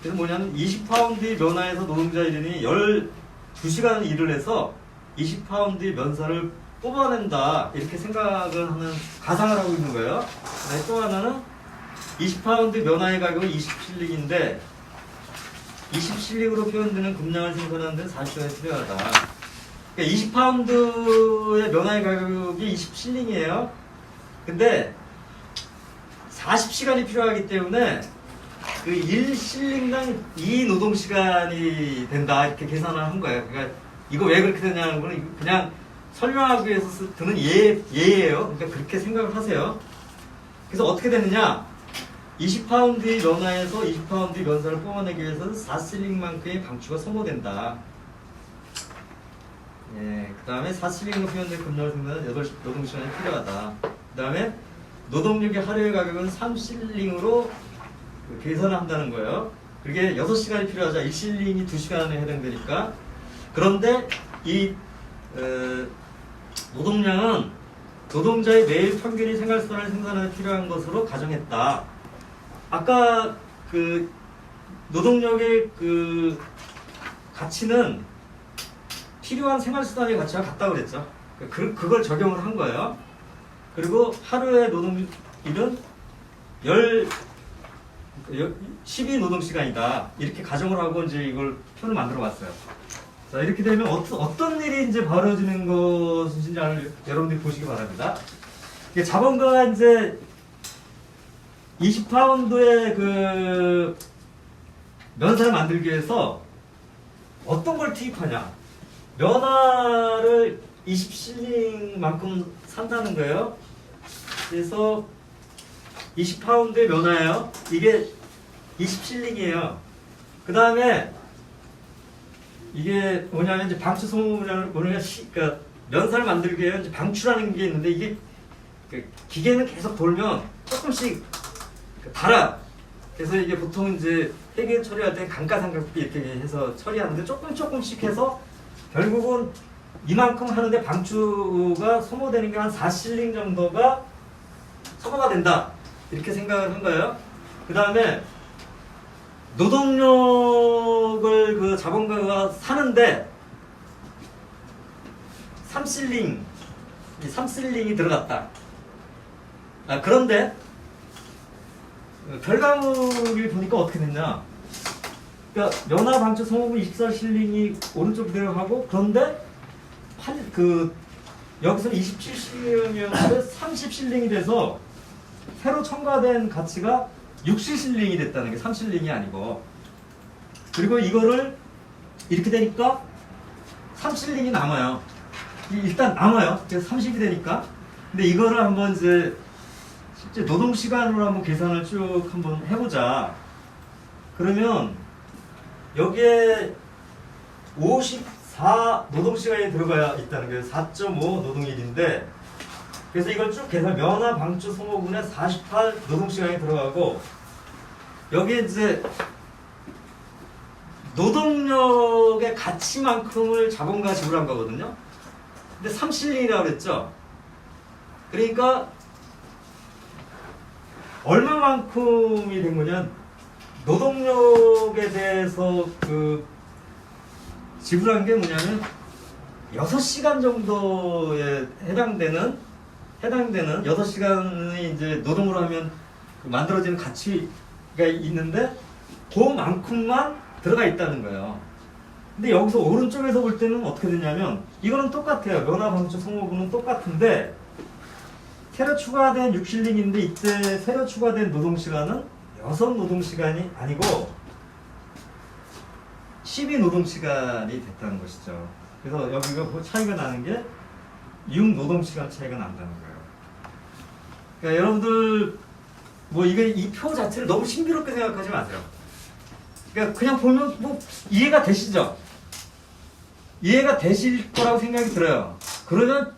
그래서 뭐냐면 20파운드의 면화에서 노동자 1인이 12시간 일을 해서 20파운드의 면사를 뽑아낸다 이렇게 생각을 하는 가상을 하고 있는 거예요. 또 하나는 20파운드 면화의 가격은 20실링인데 20실링으로 표현되는 금량을 생산하는 데는 40시간이 필요하다. 그러니까 20파운드의 면화의 가격이 20실링이에요. 근데 40시간이 필요하기 때문에 그 1실링당 2노동시간이 된다 이렇게 계산을 한 거예요. 그러니까 이거 왜 그렇게 되냐는 거는 그냥 설명하기 위해서 드는 예예요. 그러니까 그렇게 생각을 하세요. 그래서 어떻게 되느냐? 20파운드의 면화에서 20파운드의 면사를 뽑아내기 위해서는 4실링만큼의 방추가 소모된다. 예, 그 다음에 4실링으로 표현된 금량을 생산하는 8 노동시간이 필요하다. 그 다음에 노동력의 하루의 가격은 3실링으로 계산을 한다는 거예요. 그게 6시간이 필요하자 1실링이 2시간에 해당되니까. 그런데 이 노동량은 노동자의 매일 평균이 생활수단을 생산하는 필요한 것으로 가정했다. 아까 그 노동력의 그 가치는 필요한 생활수단의 가치와 같다고 그랬죠. 그걸 적용을 한 거예요. 그리고 하루의 노동일은 12노동시간이다. 이렇게 가정을 하고 이제 이걸 표를 만들어 봤어요. 자, 이렇게 되면 어떤 일이 이제 벌어지는 것인지 여러분들이 보시기 바랍니다. 이게 자본가가 이제 20파운드의 그 면사를 만들기 위해서 어떤 걸 투입하냐? 면화를 20실링만큼 산다는 거예요. 그래서 20파운드의 면화예요. 이게 20실링이에요. 그 다음에 이게 뭐냐면 이제 방추 소모량을 그러니까 면사를 만들기 위해 이제 방추라는 게 있는데 이게 기계는 계속 돌면 조금씩 달아. 그래서 이게 보통 이제 회계 처리할 때 감가상각비 이렇게 해서 처리하는데 조금씩 해서 결국은 이만큼 하는데 방추가 소모되는 게 한 4실링 정도가 소모가 된다. 이렇게 생각을 한 거예요. 그 다음에 노동력을 그 자본가가 사는데 3실링이 들어갔다. 그런데 결과물을 보니까 어떻게 됐냐? 그러니까 면화 방추 소모분 24실링이 오른쪽 들어가고 그런데 여기서 27실링이었는데 30실링이 돼서 새로 첨가된 가치가 6실링이 됐다는 게 3실링이 아니고. 그리고 이거를 이렇게 되니까 3실링이 남아요. 일단 남아요. 그래서 30이 되니까. 근데 이거를 한번 이제 실제 노동시간으로 한번 계산을 쭉 한번 해보자. 그러면 여기에 54 노동시간이 들어가야 있다는 거예요. 4.5 노동일인데 그래서 이걸 쭉 계산 면화 방추 소모분에 48 노동시간이 들어가고 여기에 이제 노동력의 가치만큼을 자본가가 지불한 거거든요. 근데 3실링이라고 그랬죠. 그러니까 얼마만큼이 된 거냐? 노동력에 대해서 그 지불한 게 뭐냐면 6시간 정도에 해당되는 6시간이 이제 노동으로 하면 만들어지는 가치가 있는데 그만큼만 들어가 있다는 거예요. 근데 여기서 오른쪽에서 볼 때는 어떻게 되냐면 이거는 똑같아요. 면화 방출 성호분은 똑같은데 새로 추가된 6실링인데 이때 새로 추가된 노동시간은 6 노동시간이 아니고 12 노동시간이 됐다는 것이죠. 그래서 여기가 뭐 차이가 나는 게 6 노동시간 차이가 난다는 거예요. 그러니까 여러분들 뭐 이게 이 표 자체를 너무 신비롭게 생각하지 마세요. 그러니까 그냥 보면 뭐 이해가 되시죠? 이해가 되실 거라고 생각이 들어요. 그러면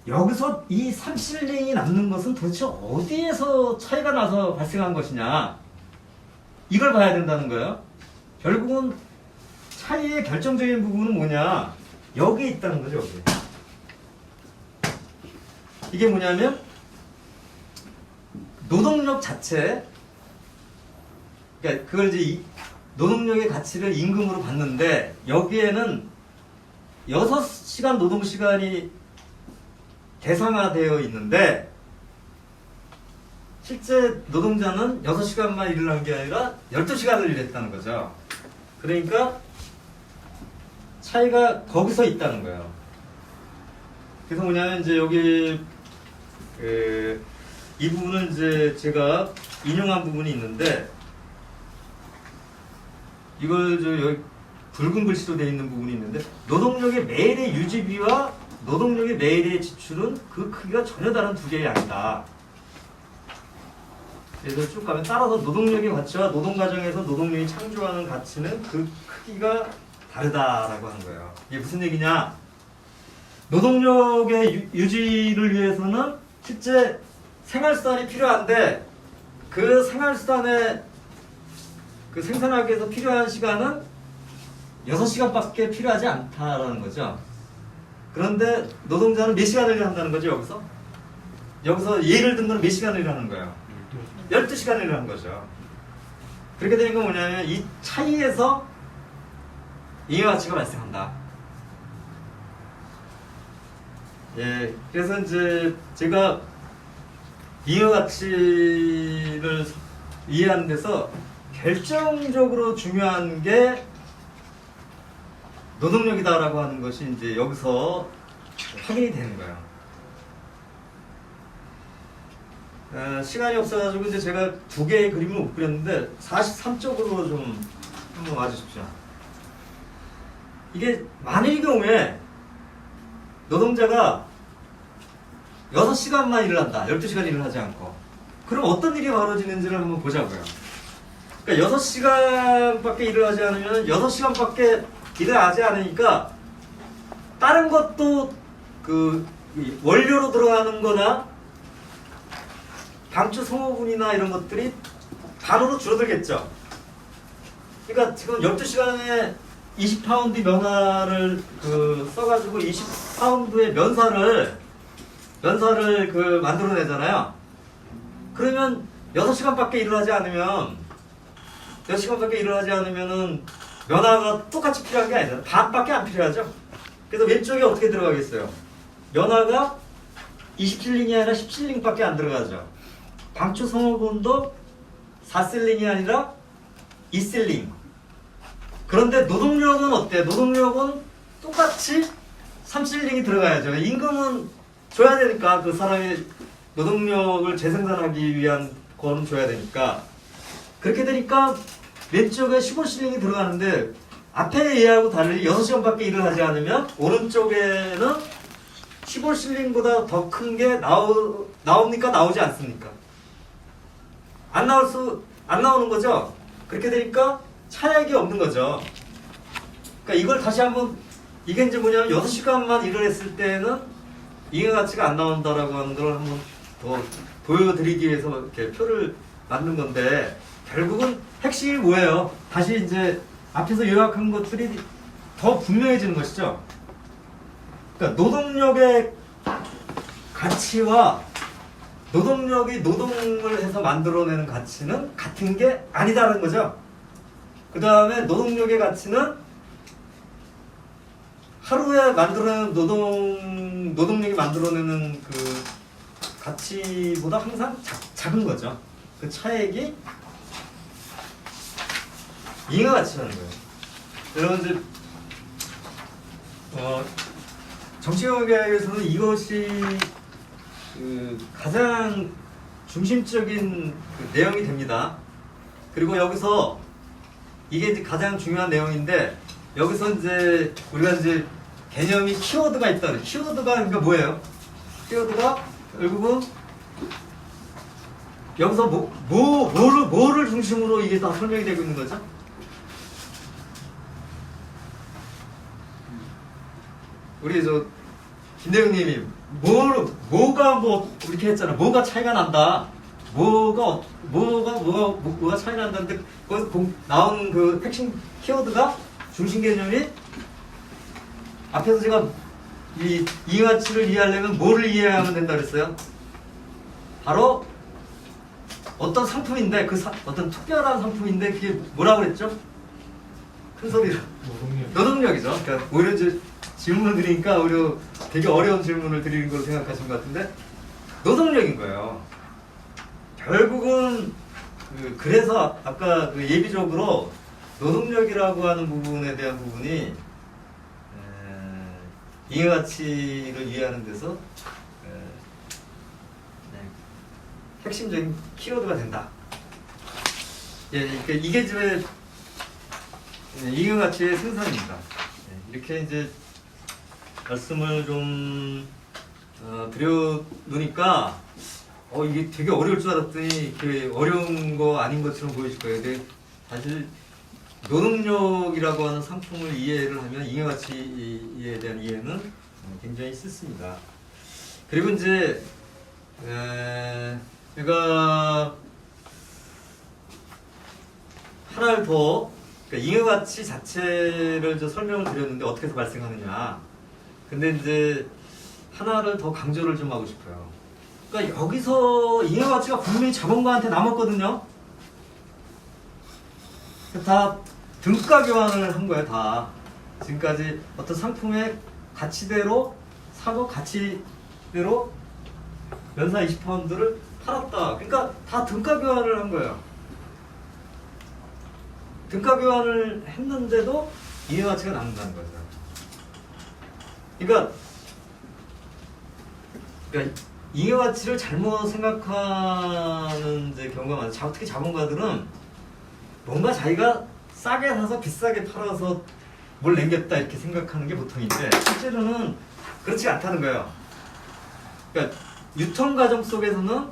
여기서 이 3실링이 남는 것은 도대체 어디에서 차이가 나서 발생한 것이냐, 이걸 봐야 된다는 거예요. 결국은 차이의 결정적인 부분은 뭐냐, 여기 있다는 거죠. 여기. 이게 뭐냐면 노동력 자체, 그러니까 그걸 이제 노동력의 가치를 임금으로 받는데 여기에는 6시간 노동시간이 대상화되어 있는데 실제 노동자는 6시간만 일을 한 게 아니라 12시간을 일했다는 거죠. 그러니까 차이가 거기서 있다는 거예요. 그래서 뭐냐면 이제 여기 이 부분은 이제 제가 인용한 부분이 있는데 이걸 여기 붉은 글씨로 되어 있는 부분이 있는데 노동력의 매일의 유지비와 노동력의 매일의 지출은 그 크기가 전혀 다른 두 개의 양이다. 그래서 쭉 가면 따라서 노동력의 가치와 노동과정에서 노동력이 창조하는 가치는 그 크기가 다르다라고 하는 거예요. 이게 무슨 얘기냐? 노동력의 유지를 위해서는 실제 생활수단이 필요한데 그 생활수단에 그 생산하기 위해서 필요한 시간은 6시간밖에 필요하지 않다라는 거죠. 그런데 노동자는 몇 시간을 일한다는 거죠, 여기서? 여기서 예를 든 건 몇 시간을 일하는 거예요? 12시간을 일하는 거죠. 그렇게 되는 건 뭐냐면 이 차이에서 잉여가치가 발생한다. 예, 그래서 이제 제가 잉여가치를 이해하는 데서 결정적으로 중요한 게 노동력이다라고 하는 것이 이제 여기서 확인이 되는 거예요. 시간이 없어가지고 이제 제가 두 개의 그림을 못 그렸는데 43쪽으로 좀 한번 와주십시오. 이게 만일 경우에 노동자가 6시간만 일을 한다. 12시간 일을 하지 않고. 그럼 어떤 일이 벌어지는지를 한번 보자고요. 그러니까 6시간밖에 일을 하지 않으면 6시간밖에 일을 하지 않으니까 다른 것도 그 원료로 들어가는 거나 방출 성호분이나 이런 것들이 반으로 줄어들겠죠. 그러니까 지금 12시간에 20파운드 면화를 써가지고 20파운드의 면사를 만들어내잖아요. 그러면 6시간밖에 일을 하지 않으면 6시간밖에 일을 하지 않으면은 면화가 똑같이 필요한 게 아니잖아요. 반밖에 안 필요하죠. 그래서 왼쪽에 어떻게 들어가겠어요? 면화가 20실링이 아니라 10실링밖에 안 들어가죠. 방출 성호분도 4실링이 아니라 2실링. 그런데 노동력은 어때요? 노동력은 똑같이 3실링이 들어가야죠. 임금은 줘야 되니까 그 사람의 노동력을 재생산하기 위한 거는 줘야 되니까. 그렇게 되니까 왼쪽에 15실링이 들어가는데 앞에 얘하고 달리 6시간밖에 일을 하지 않으면 오른쪽에는 15실링보다 더 큰 게 나옵니까? 나오지 않습니까? 안 나오는 거죠? 그렇게 되니까 차액이 없는 거죠. 그러니까 이걸 다시 한번, 이게 이제 뭐냐면 6시간만 일을 했을 때는 잉여가치가 안 나온다라고 하는 걸 한번 더 보여드리기 위해서 이렇게 표를 만든 건데, 결국은 핵심이 뭐예요? 다시 이제 앞에서 요약한 것들이 더 분명해지는 것이죠. 그러니까 노동력의 가치와 노동력이 노동을 해서 만들어내는 가치는 같은 게 아니다라는 거죠. 그 다음에 노동력의 가치는 하루에 만들어내는 노동력이 만들어내는 그 가치보다 항상 작은 거죠. 그 차액이 잉여가치라는 거예요. 여러분 이제 정치경제에서는 이것이 그 가장 중심적인 그 내용이 됩니다. 그리고 여기서 이게 이제 가장 중요한 내용인데 여기서 이제 우리가 이제 개념이 키워드가 있다. 키워드가 그러니까 뭐예요? 키워드가 결국은 여기서 뭐를 중심으로 이게 다 설명이 되고 있는 거죠? 우리 저 김대웅님이 뭐가 뭐 이렇게 했잖아. 뭐가 차이가 난다. 뭐가 차이 난다는데 거기서 나온 그 핵심 키워드가 중심 개념이 앞에서 제가 이 이가치를 이해하려면 뭐를 이해하면 된다 그랬어요? 바로 어떤 상품인데 어떤 특별한 상품인데 그게 뭐라고 그랬죠? 큰 소리로 노동력이죠. 그러니까 오히려 이제 질문을 드리니까 오히려 되게 어려운 질문을 드리는 걸로 생각하신 것 같은데 노동력인 거예요. 결국은 그래서 아까 그 예비적으로 노동력이라고 하는 부분에 대한 부분이 잉여가치를 이해하는 데서 핵심적인 키워드가 된다. 예, 그러니까 이게 이제 잉여가치의 생산입니다. 이렇게 이제 말씀을 좀 드려놓으니까 이게 되게 어려울 줄 알았더니 이렇게 어려운 거 아닌 것처럼 보이실 거예요. 근데 사실 노동력이라고 하는 상품을 이해를 하면 잉여가치에 대한 이해는 굉장히 쉽습니다. 그리고 이제 제가 하나를 더 그러니까 잉여가치 자체를 설명을 드렸는데 어떻게 해서 발생하느냐. 근데 이제 하나를 더 강조를 좀 하고 싶어요. 그러니까 여기서 잉여가치가 분명히 자본가한테 남았거든요. 다 등가 교환을 한 거예요. 다 지금까지 어떤 상품의 가치대로 사고 가치대로 연사 20파운드를 팔았다. 그러니까 다 등가 교환을 한 거예요. 등가 교환을 했는데도 잉여가치가 남는다는 거죠. 그러니까 잉여가치를 잘못 생각하는 이제 경우가 많아요. 특히 자본가들은 뭔가 자기가 싸게 사서 비싸게 팔아서 뭘 남겼다 이렇게 생각하는 게 보통인데 실제로는 그렇지 않다는 거예요. 그러니까 유통 과정 속에서는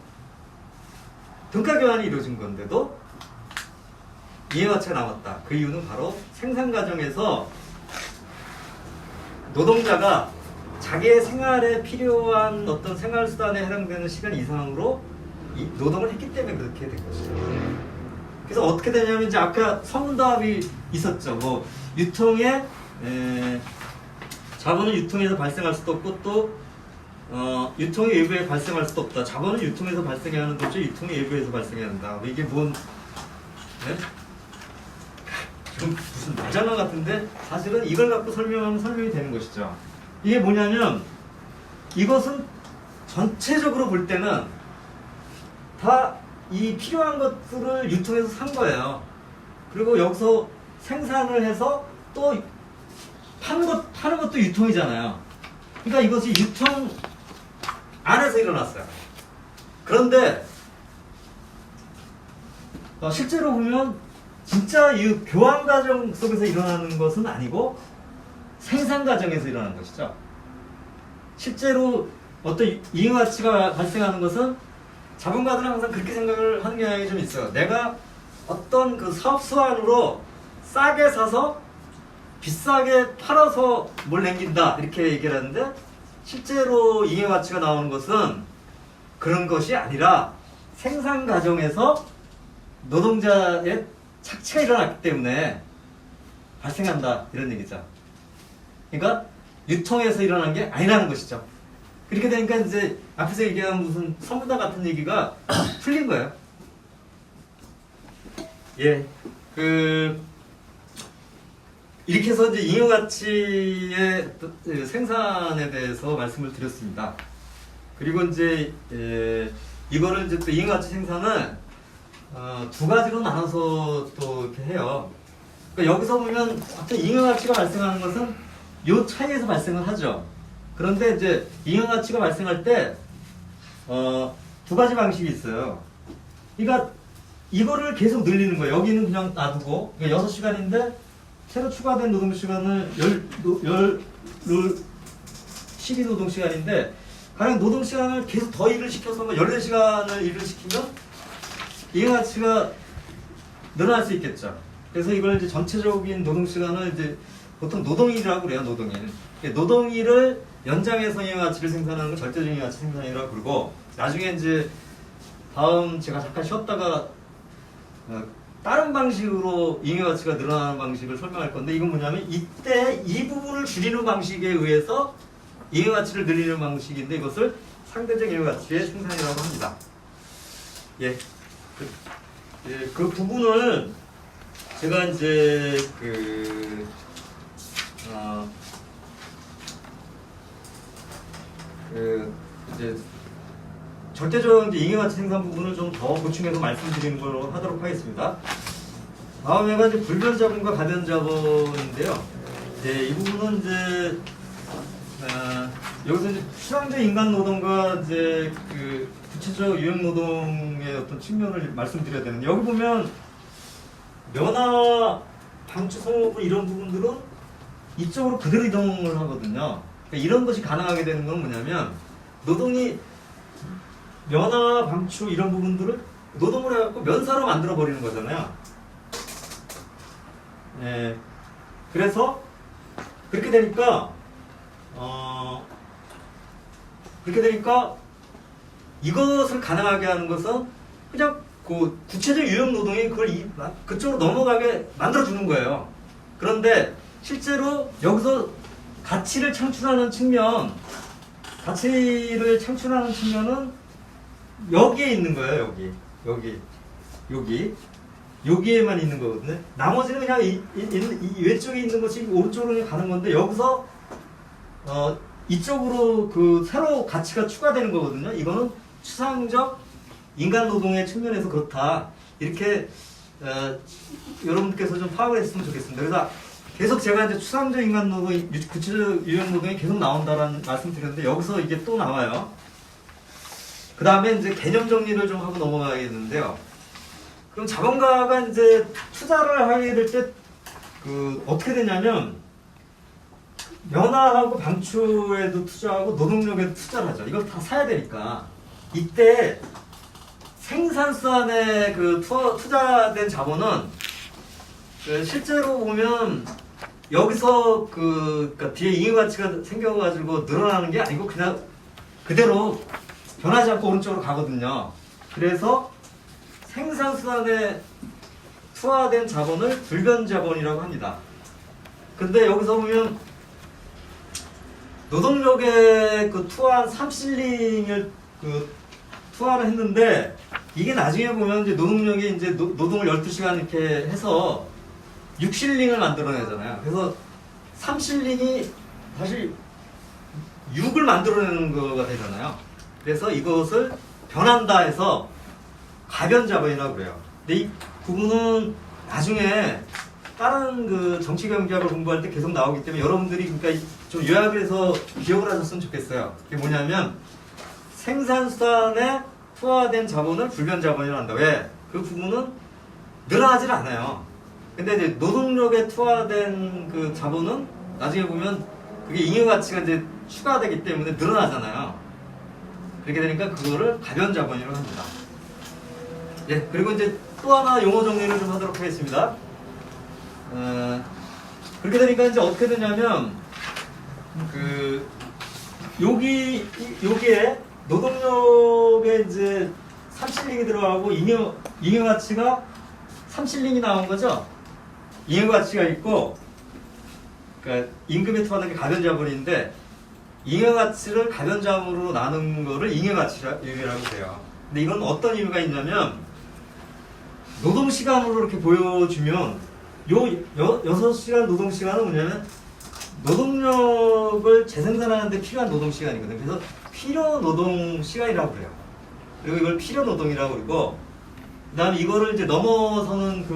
등가 교환이 이루어진 건데도 잉여가치가 남았다. 그 이유는 바로 생산 과정에서 노동자가 자기의 생활에 필요한 어떤 생활수단에 해당되는 시간 이상으로 노동을 했기 때문에 그렇게 된 것이죠. 그래서 어떻게 되냐면 이제 아까 서문답이 있었죠. 뭐 유통에 자본은 유통에서 발생할 수도 없고 또 유통의 일부에 발생할 수도 없다. 자본은 유통에서 발생해야 하는 거죠. 유통의 일부에서 발생해야 한다. 이게 뭔 좀 무슨 말장난 같은데 사실은 이걸 갖고 설명하면 설명이 되는 것이죠. 이게 뭐냐면 이것은 전체적으로 볼 때는 다 이 필요한 것들을 유통해서 산 거예요. 그리고 여기서 생산을 해서 또 파는 것도 유통이잖아요. 그러니까 이것이 유통 안에서 일어났어요. 그런데 실제로 보면 진짜 이 교환 과정 속에서 일어나는 것은 아니고 생산 과정에서 일어나는 것이죠. 실제로 어떤 잉여가치가 발생하는 것은 자본가들은 항상 그렇게 생각을 하는 경향이 좀 있어요. 내가 어떤 그 사업 수완으로 싸게 사서 비싸게 팔아서 뭘 남긴다 이렇게 얘기를 하는데 실제로 잉여가치가 나오는 것은 그런 것이 아니라 생산 과정에서 노동자의 착취가 일어났기 때문에 발생한다 이런 얘기죠. 그러니까 유통에서 일어난 게 아니라는 것이죠. 그렇게 되니까 이제 앞에서 얘기한 무슨 선부다 같은 얘기가 풀린 거예요. 예, 이렇게 해서 이제 잉여가치의 생산에 대해서 말씀을 드렸습니다. 그리고 이제 이거를 이제 또 잉여가치 생산을 두 가지로 나눠서 또 이렇게 해요. 그러니까 여기서 보면 어떤 잉여가치가 발생하는 것은 요 차이에서 발생을 하죠. 그런데 이제 잉여가치가 발생할 때 두 가지 방식이 있어요. 그러니까 이거를 계속 늘리는 거예요. 여기는 그냥 놔두고 그러니까 6시간인데 새로 추가된 노동시간을 12 노동시간인데 가령 노동시간을 계속 더 일을 시켜서 14시간을 일을 시키면 잉여가치가 늘어날 수 있겠죠. 그래서 이걸 이제 전체적인 노동시간을 이제 보통 노동일이라고 그래요. 노동일. 노동일을 연장해서 잉여가치를 생산하는 건 절대적 잉여가치 생산이라고 그러고 나중에 이제 다음 제가 잠깐 쉬었다가 다른 방식으로 잉여가치가 늘어나는 방식을 설명할 건데 이건 뭐냐면 이때 이 부분을 줄이는 방식에 의해서 잉여가치를 늘리는 방식인데 이것을 상대적 잉여가치의 생산이라고 합니다. 예, 그 부분을 제가 이제 이제 절대적 잉여가치 생산 부분을 좀 더 보충해서 말씀드리는 걸로 하도록 하겠습니다. 다음에가 이제 불변자본과 가변자본인데요. 이 부분은 이제 여기서 이제 추상적 인간 노동과 이제 그 구체적 유형 노동의 어떤 측면을 말씀드려야 되는데 여기 보면 면화, 방출, 성호분 이런 부분들은 이쪽으로 그대로 이동을 하거든요. 그러니까 이런 것이 가능하게 되는 건 뭐냐면 노동이 면화, 방출 이런 부분들을 노동을 해갖고 면사로 만들어 버리는 거잖아요. 네. 그래서 그렇게 되니까 이것을 가능하게 하는 것은 그냥 그 구체적 유형 노동이 그걸 그쪽으로 넘어가게 만들어 주는 거예요. 그런데 실제로 여기서 가치를 창출하는 측면은 여기에 있는 거예요. 여기에만 있는 거거든요. 나머지는 그냥 이 외쪽에 있는 것이 오른쪽으로 그냥 가는 건데 여기서 이쪽으로 그 새로 가치가 추가되는 거거든요. 이거는 추상적 인간 노동의 측면에서 그렇다. 이렇게 여러분께서 좀 파악을 했으면 좋겠습니다. 그래서 계속 제가 이제 추상적 인간 노동, 구체적 유형 노동이 계속 나온다라는 말씀드렸는데 여기서 이게 또 나와요. 그 다음에 이제 개념 정리를 좀 하고 넘어가겠는데요. 그럼 자본가가 이제 투자를 하게 될 때 어떻게 되냐면 면화하고 방출에도 투자하고 노동력에도 투자를 하죠. 이걸 다 사야 되니까 이때 생산수완에 투자된 자본은 실제로 보면 여기서 그러니까 뒤에 잉여가치가 생겨가지고 늘어나는 게 아니고 그냥 그대로 변하지 않고 오른쪽으로 가거든요. 그래서 생산수단에 투하된 자본을 불변자본이라고 합니다. 근데 여기서 보면 노동력에 투하한 3실링을 투하를 했는데 이게 나중에 보면 이제 노동력이 이제 노동을 12시간 이렇게 해서 6실링을 만들어내잖아요. 그래서 3실링이 사실 6을 만들어내는 거가 되잖아요. 그래서 이것을 변한다 해서 가변자본이라고 그래요. 근데 이 부분은 나중에 다른 정치경제학을 공부할 때 계속 나오기 때문에 여러분들이 그러니까 좀 요약을 해서 기억을 하셨으면 좋겠어요. 그게 뭐냐면 생산수단에 투하된 자본을 불변자본이라고 한다. 왜? 그 부분은 늘어나질 않아요. 근데 이제 노동력에 투하된 그 자본은 나중에 보면 그게 잉여가치가 이제 추가되기 때문에 늘어나잖아요. 그렇게 되니까 그거를 가변자본이라고 합니다. 예, 그리고 이제 또 하나 용어 정리를 좀 하도록 하겠습니다. 그렇게 되니까 이제 어떻게 되냐면 여기에 노동력에 이제 3실링이 들어가고 잉여가치가 3실링이 나온 거죠. 잉여가치가 있고 그러니까 임금에 투하는 게 가변자본인데 잉여가치를 가변자본으로 나눈 거를 잉여가치라고 해요. 근데 이건 어떤 의미가 있냐면 노동시간으로 이렇게 보여주면 6시간 노동시간은 뭐냐면 노동력을 재생산하는 데 필요한 노동시간이거든요. 그래서 필요 노동시간이라고 그래요. 그리고 이걸 필요 노동이라고 그러고 그 다음에 이거를 이제 넘어서는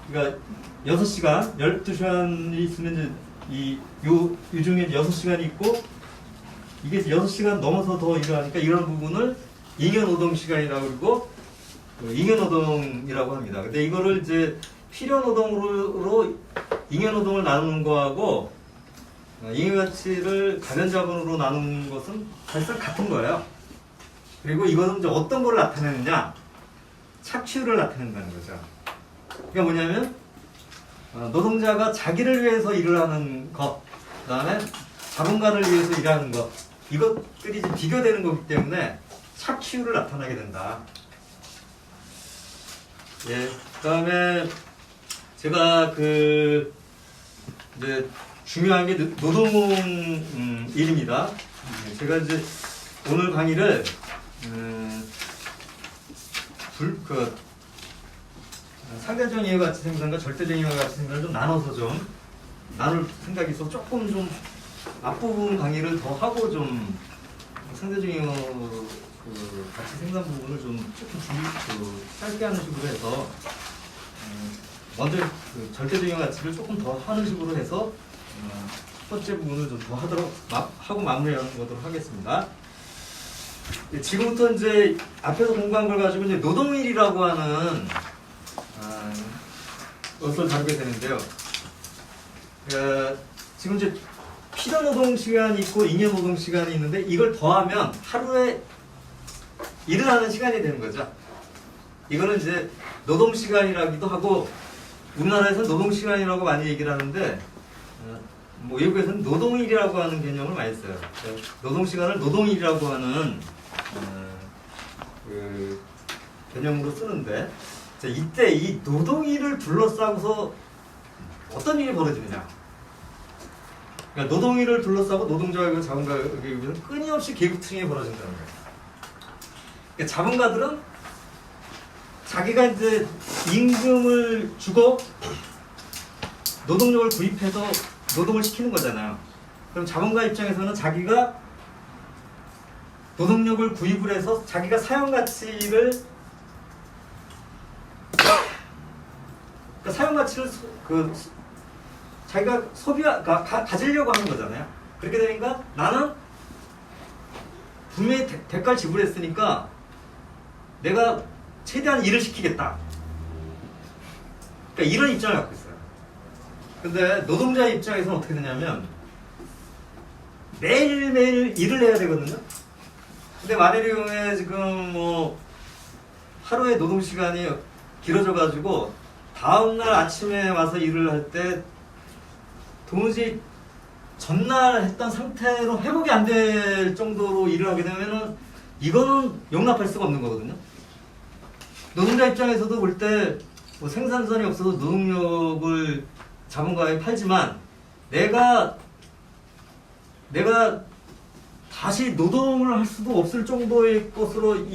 그러니까 6시간, 12시간이 있으면 이제 요 중에 6시간이 있고 이게 6시간 넘어서 더 일하니까 이런 부분을 잉여노동 시간이라고 그러고 잉여노동이라고 합니다. 근데 이거를 이제 필요노동으로 잉여노동을 나누는 거하고 잉여가치를 가변자본으로 나누는 것은 사실상 같은 거예요. 그리고 이것은 이제 어떤 걸 나타내느냐? 착취율을 나타낸다는 거죠. 그게 뭐냐면 노동자가 자기를 위해서 일을 하는 것, 그 다음에 자본가를 위해서 일하는 것, 이것들이 이제 비교되는 거기 때문에 착취율을 나타나게 된다. 예, 그 다음에 제가 이제 중요한 게 노동 일입니다. 제가 이제 오늘 강의를 상대적 이해가치 생산과 절대적 이해가치 생산을 좀 나눠서 좀 나눌 생각이 있어서 조금 좀 앞부분 강의를 더 하고 좀 상대적 가치 생산 부분을 좀 조금 짧게 하는 식으로 해서 먼저 절대적 이해가치를 조금 더 하는 식으로 해서 첫 번째 부분을 좀 더 하고 마무리하는 거도록 하겠습니다. 지금부터 이제 앞에서 공부한 걸 가지고 이제 노동일이라고 하는 것을 다루게 되는데요. 지금 이제 필요 노동 시간이 있고 잉여 노동 시간이 있는데 이걸 더하면 하루에 일을 하는 시간이 되는 거죠. 이거는 이제 노동 시간이라기도 하고 우리나라에서는 노동 시간이라고 많이 얘기를 하는데 뭐 외국에서는 노동일이라고 하는 개념을 많이 써요. 노동 시간을 노동일이라고 하는 개념으로 쓰는데 이때 이 노동일을 둘러싸고서 어떤 일이 벌어지느냐? 그러니까 노동일을 둘러싸고 노동자와 자본가에 의해서 끊임없이 계급층이 벌어진다는 거예요. 그러니까 자본가들은 자기가 이제 임금을 주고 노동력을 구입해서 노동을 시키는 거잖아요. 그럼 자본가 입장에서는 자기가 노동력을 구입을 해서 자기가 사용가치를 사용가치를 자기가 가지려고 하는 거잖아요. 그렇게 되니까 나는 분명히 대가를 지불했으니까 내가 최대한 일을 시키겠다. 그러니까 이런 입장을 갖고 있어요. 근데 노동자 입장에서는 어떻게 되냐면 매일매일 일을 해야 되거든요. 근데 만일의 경우에 지금 뭐 하루의 노동시간이 길어져가지고 다음날 아침에 와서 일을 할 때 도무지 전날 했던 상태로 회복이 안 될 정도로 일을 하게 되면은 이거는 용납할 수가 없는 거거든요. 노동자 입장에서도 볼 때 뭐 생산선이 없어서 노동력을 자본가에 팔지만 내가 다시 노동을 할 수도 없을 정도의 것으로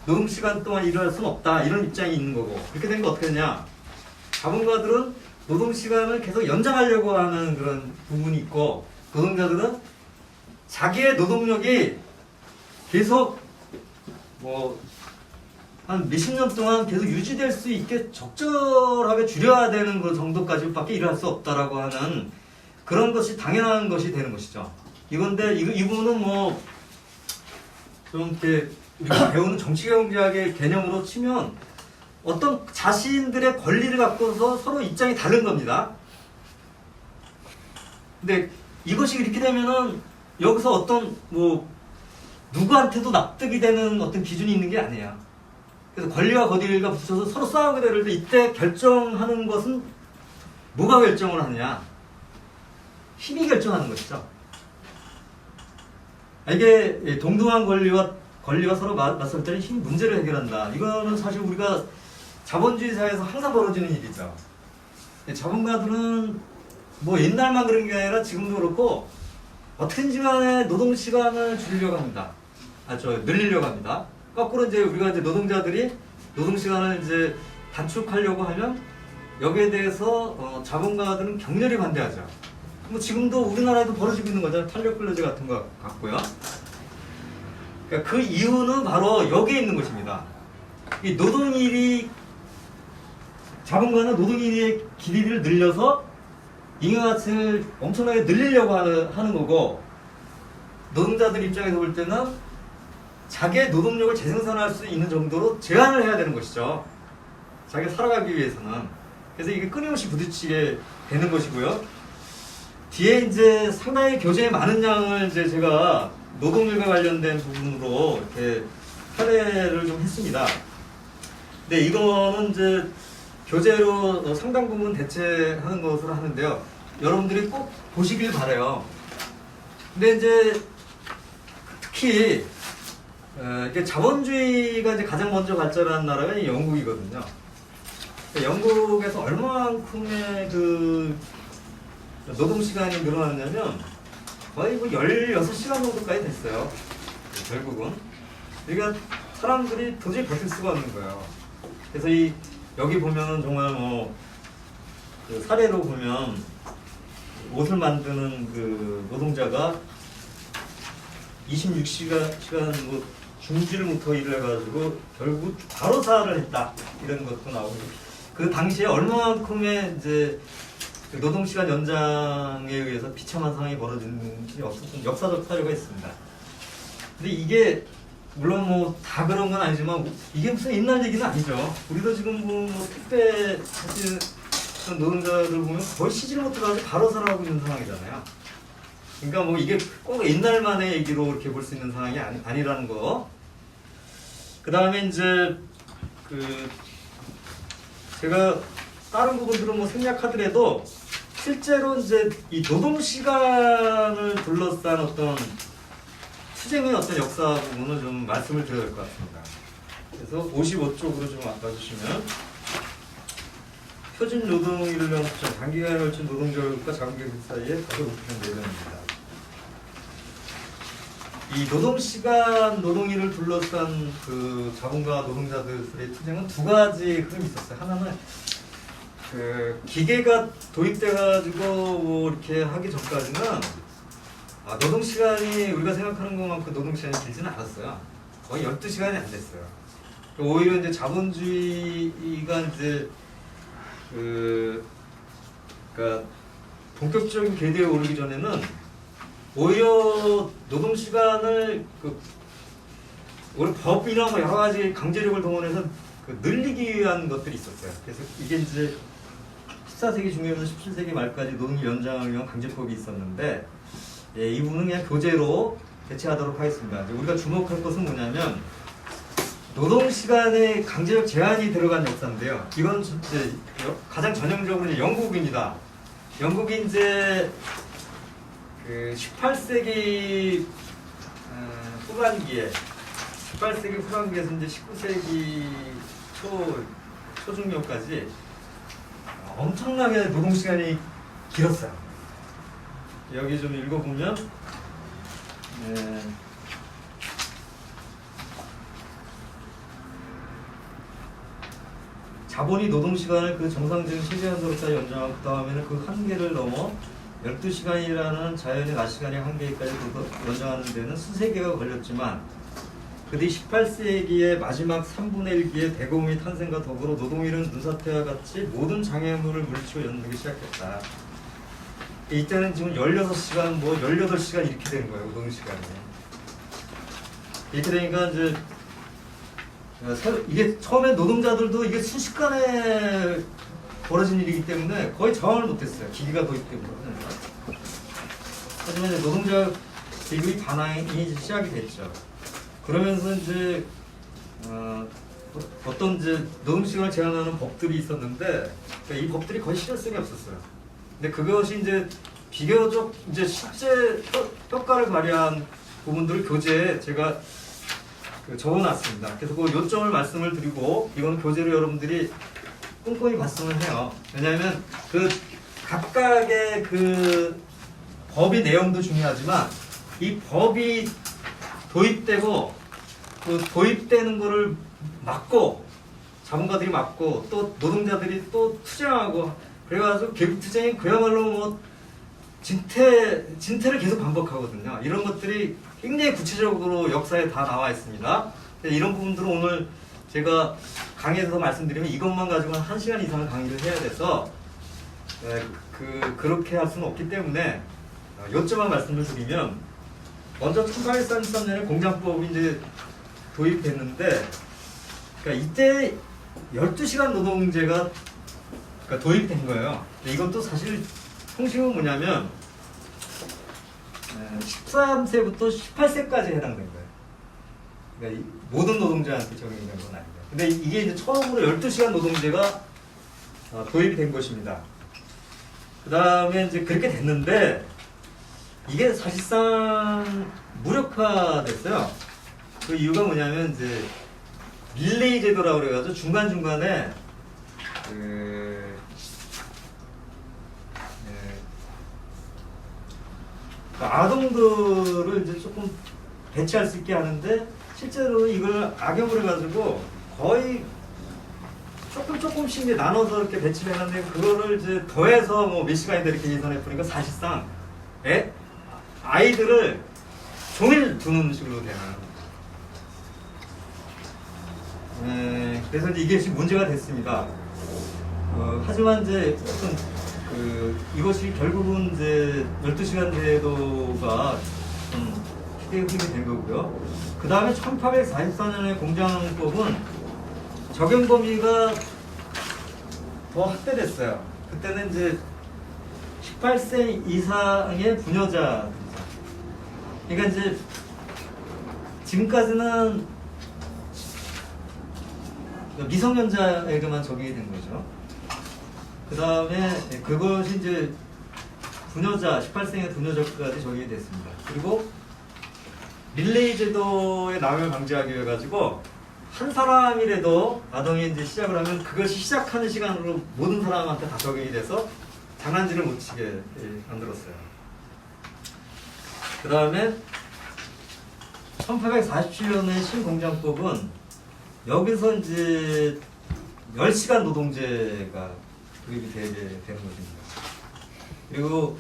노동 시간 동안 일을 할 수는 없다, 이런 입장이 있는 거고, 그렇게 된 거 어떻게 되냐? 자본가들은 노동 시간을 계속 연장하려고 하는 그런 부분이 있고, 노동자들은 자기의 노동력이 계속 한 몇십 년 동안 계속 유지될 수 있게 적절하게 줄여야 되는 그 정도까지밖에 일을 할 수 없다라고 하는 그런 것이 당연한 것이 되는 것이죠. 이건데 이 부분은 뭐 좀 이렇게 우리가 배우는 정치경제학의 개념으로 치면 어떤 자신들의 권리를 갖고서 서로 입장이 다른 겁니다. 근데 이것이 이렇게 되면은 여기서 어떤 누구한테도 납득이 되는 어떤 기준이 있는 게 아니에요. 그래서 권리와 거리가 붙여서 서로 싸우게 되는데 이때 결정하는 것은 뭐가 결정을 하느냐? 힘이 결정하는 것이죠. 이게 동등한 권리가 서로 맞설 때는 힘 문제를 해결한다. 이거는 사실 우리가 자본주의 사회에서 항상 벌어지는 일이죠. 자본가들은 뭐 옛날만 그런 게 아니라 지금도 그렇고 어떻게든지 간에 노동 시간을 줄이려고 합니다. 늘리려고 합니다. 거꾸로 이제 우리가 이제 노동자들이 노동 시간을 이제 단축하려고 하면 여기에 대해서 자본가들은 격렬히 반대하죠. 뭐 지금도 우리나라에도 벌어지고 있는 거잖아요. 탄력 근로제 같은 거 같고요. 그러니까 그 이유는 바로 여기에 있는 것입니다. 이 노동일이 자본가는 노동인의 길이를 늘려서 잉여가치를 엄청나게 늘리려고 하는 거고, 노동자들 입장에서 볼 때는 자기의 노동력을 재생산할 수 있는 정도로 제한을 해야 되는 것이죠. 자기가 살아가기 위해서는. 그래서 이게 끊임없이 부딪히게 되는 것이고요. 뒤에 이제 상당히 교재에 많은 양을 이제 제가 노동일과 관련된 부분으로 이렇게 사례를 좀 했습니다. 근데 이거는 이제 교재로 상당 부분 대체하는 것으로 하는데요. 여러분들이 꼭 보시길 바라요. 근데 이제 특히 이게 자본주의가 이제 가장 먼저 발전한 나라가 영국이거든요. 영국에서 얼마만큼의 그 노동 시간이 늘어났냐면 거의 뭐 16시간 정도까지 됐어요. 결국은. 그러니까 사람들이 도저히 버틸 수가 없는 거예요. 그래서 여기 보면은 정말 그 사례로 보면 옷을 만드는 그 노동자가 26시간 뭐 중지를 못하고 일을 해가지고 결국 과로사를 했다, 이런 것도 나오고, 그 당시에 얼마만큼의 이제 그 노동시간 연장에 의해서 비참한 상황이 벌어지는지 없었던 역사적 사례가 있습니다. 근데 이게 물론 뭐 다 그런 건 아니지만 이게 무슨 옛날 얘기는 아니죠. 우리도 지금 뭐 택배 하시는 노동자들 보면 거의 시질 못해가지고 과로사를 하고 있는 상황이잖아요. 그러니까 뭐 이게 꼭 옛날만의 얘기로 이렇게 볼 수 있는 상황이 아니라는 거. 그 다음에 이제 제가 다른 부분들은 뭐 생략하더라도 실제로 이제 이 노동 시간을 둘러싼 어떤 투쟁의 어떤 역사 부분을 좀 말씀을 드려야 될 것 같습니다. 그래서 55쪽으로 좀 바꿔주시면, 표준 노동일을 위한 수정, 단기간에 걸친 노동조합과 자본계급 사이에 가장 높은 내용입니다. 이 노동시간, 노동일을 둘러싼 그 자본가 노동자들의 투쟁은 두 가지 흐름이 있었어요. 하나는 그 기계가 도입돼가지고 뭐 이렇게 하기 전까지는 노동시간이 우리가 생각하는 것만큼 노동시간이 길지는 않았어요. 거의 12시간이 안 됐어요. 오히려 이제 자본주의가 이제 그러니까 본격적인 궤도에 오르기 전에는 오히려 노동시간을 우리 법이나 뭐 여러 가지 강제력을 동원해서 늘리기 위한 것들이 있었어요. 그래서 이게 이제 14세기 중에서 17세기 말까지 노동일 연장을 위한 강제법이 있었는데, 이 부분은 그냥 교재로 대체하도록 하겠습니다. 이제 우리가 주목할 것은 뭐냐면 노동시간에 강제력 제한이 들어간 역사인데요. 이건 이제 가장 전형적으로 이제 영국입니다. 영국이 이제 그 18세기 후반기에 18세기 후반기에서 이제 19세기 초중년까지 엄청나게 노동시간이 길었어요. 여기 좀 읽어보면 자본이 노동시간을 그 정상적인 최대한도로까지 연장하고 그 다음에는 그 한계를 넘어 12시간이라는 자연의 낮 시간의 한계까지 연장하는 데는 수세기가 걸렸지만, 그 뒤 18세기의 마지막 3분의 1기의 대공의 탄생과 더불어 노동일은 눈사태와 같이 모든 장애물을 물리치고 연대기 시작했다. 이때는 지금 16시간, 뭐 18시간 이렇게 되는 거예요, 노동시간이. 이렇게 되니까 이제 이게 처음에 노동자들도 이게 순식간에 벌어진 일이기 때문에 거의 저항을 못했어요. 기계가 도입되고. 하지만 이제 노동자 계급이 반항이 시작이 됐죠. 그러면서 이제 어떤 이제 노동시간을 제한하는 법들이 있었는데, 그러니까 이 법들이 거의 실효성이 없었어요. 근데 그것이 이제 비교적 이제 실제 효과를 발휘한 부분들을 교재에 제가 적어놨습니다. 그래서 그 요점을 말씀을 드리고, 이건 교재로 여러분들이 꼼꼼히 봤으면 해요. 왜냐하면 그 각각의 그 법의 내용도 중요하지만 이 법이 도입되고 그 도입되는 거를 막고 자본가들이 막고 또 노동자들이 또 투쟁하고, 그래가지고 계급투쟁이 그야말로 뭐 진퇴를 계속 반복하거든요. 이런 것들이 굉장히 구체적으로 역사에 다 나와 있습니다. 이런 부분들은 오늘 제가 강의에서 말씀드리면 이것만 가지고 한 1시간 이상을 강의를 해야 돼서 그렇게 할 수는 없기 때문에 요점만 말씀을 드리면 먼저 1833년에 공장법이 이제 도입됐는데 그러니까 이때 12시간 노동제가 그러니까 도입된 거예요. 이것도 사실 통칭은 뭐냐면 13세부터 18세까지 해당된 거예요. 그러니까 모든 노동자한테 적용이 된 건 아니에요. 근데 이게 이제 처음으로 12시간 노동제가 도입이 된 것입니다. 그 다음에 이제 그렇게 됐는데 이게 사실상 무력화됐어요. 그 이유가 뭐냐면 이제 릴레이 제도라고 그래가지고 중간중간에 아동들을 이제 조금 배치할 수 있게 하는데 실제로 이걸 악용을 해가지고 거의 조금씩 이제 나눠서 이렇게 배치를 해놨는데 그거를 이제 더해서 뭐 몇 시간이다 이렇게 예산해 보니까 사실상 아이들을 종일 두는 식으로 되는. 그래서 이제 이게 지금 문제가 됐습니다. 하지만 이제 어떤 이것이 결국은 이제 12시간 제도가 좀 획이 된 거고요. 그 다음에 1844년의 공장법은 적용 범위가 더 확대됐어요. 그때는 이제 18세 이상의 부녀자. 그러니까 이제 지금까지는 미성년자에게만 적용이 된 거죠. 그 다음에 그것이 이제 부녀자, 18세의 부녀자까지 적용이 됐습니다. 그리고 릴레이 제도의 남용을 방지하기 위해 가지고 한 사람이라도 아동이 이제 시작을 하면 그것이 시작하는 시간으로 모든 사람한테 다 적용이 돼서 장난질을 못 치게 만들었어요. 그 다음에 1847년의 신공장법은 여기서 이제 10시간 노동제가 도입이 되게 되는 것입니다. 그리고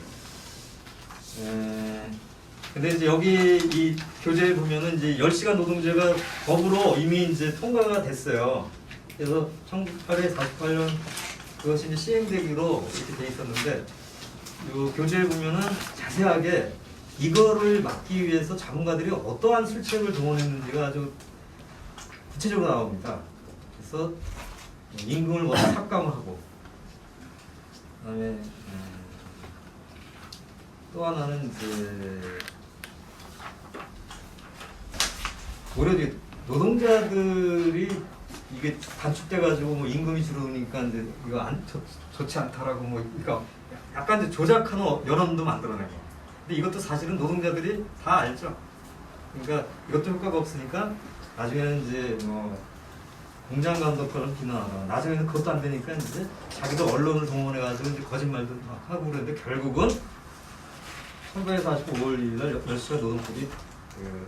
근데 이제 여기 이 교재에 보면은 이제 10시간 노동제가 법으로 이미 이제 통과가 됐어요. 그래서 1848년 그것이 이제 시행되기로 이렇게 돼 있었는데 이 교재에 보면은 자세하게 이거를 막기 위해서 자본가들이 어떠한 술책을 동원했는지가 아주 구체적으로 나옵니다. 그래서 임금을 먼저 삭감을 하고 그다음에 또 하나는 이제 오히려 노동자들이 이게 단축돼가지고 뭐 임금이 줄어드니까 이제 이거 좋지 않다라고 뭐 그러니까 약간 이제 조작하는 여론도 만들어내고. 근데 이것도 사실은 노동자들이 다 알죠. 그러니까 이것도 효과가 없으니까 나중에는 이제 뭐 공장 감독처럼 비난하다가 나중에는 그것도 안 되니까 이제 자기도 언론을 동원해가지고 이제 거짓말도 막 하고 그랬는데 결국은 1945년 5월 2일 날 10시간 노동법이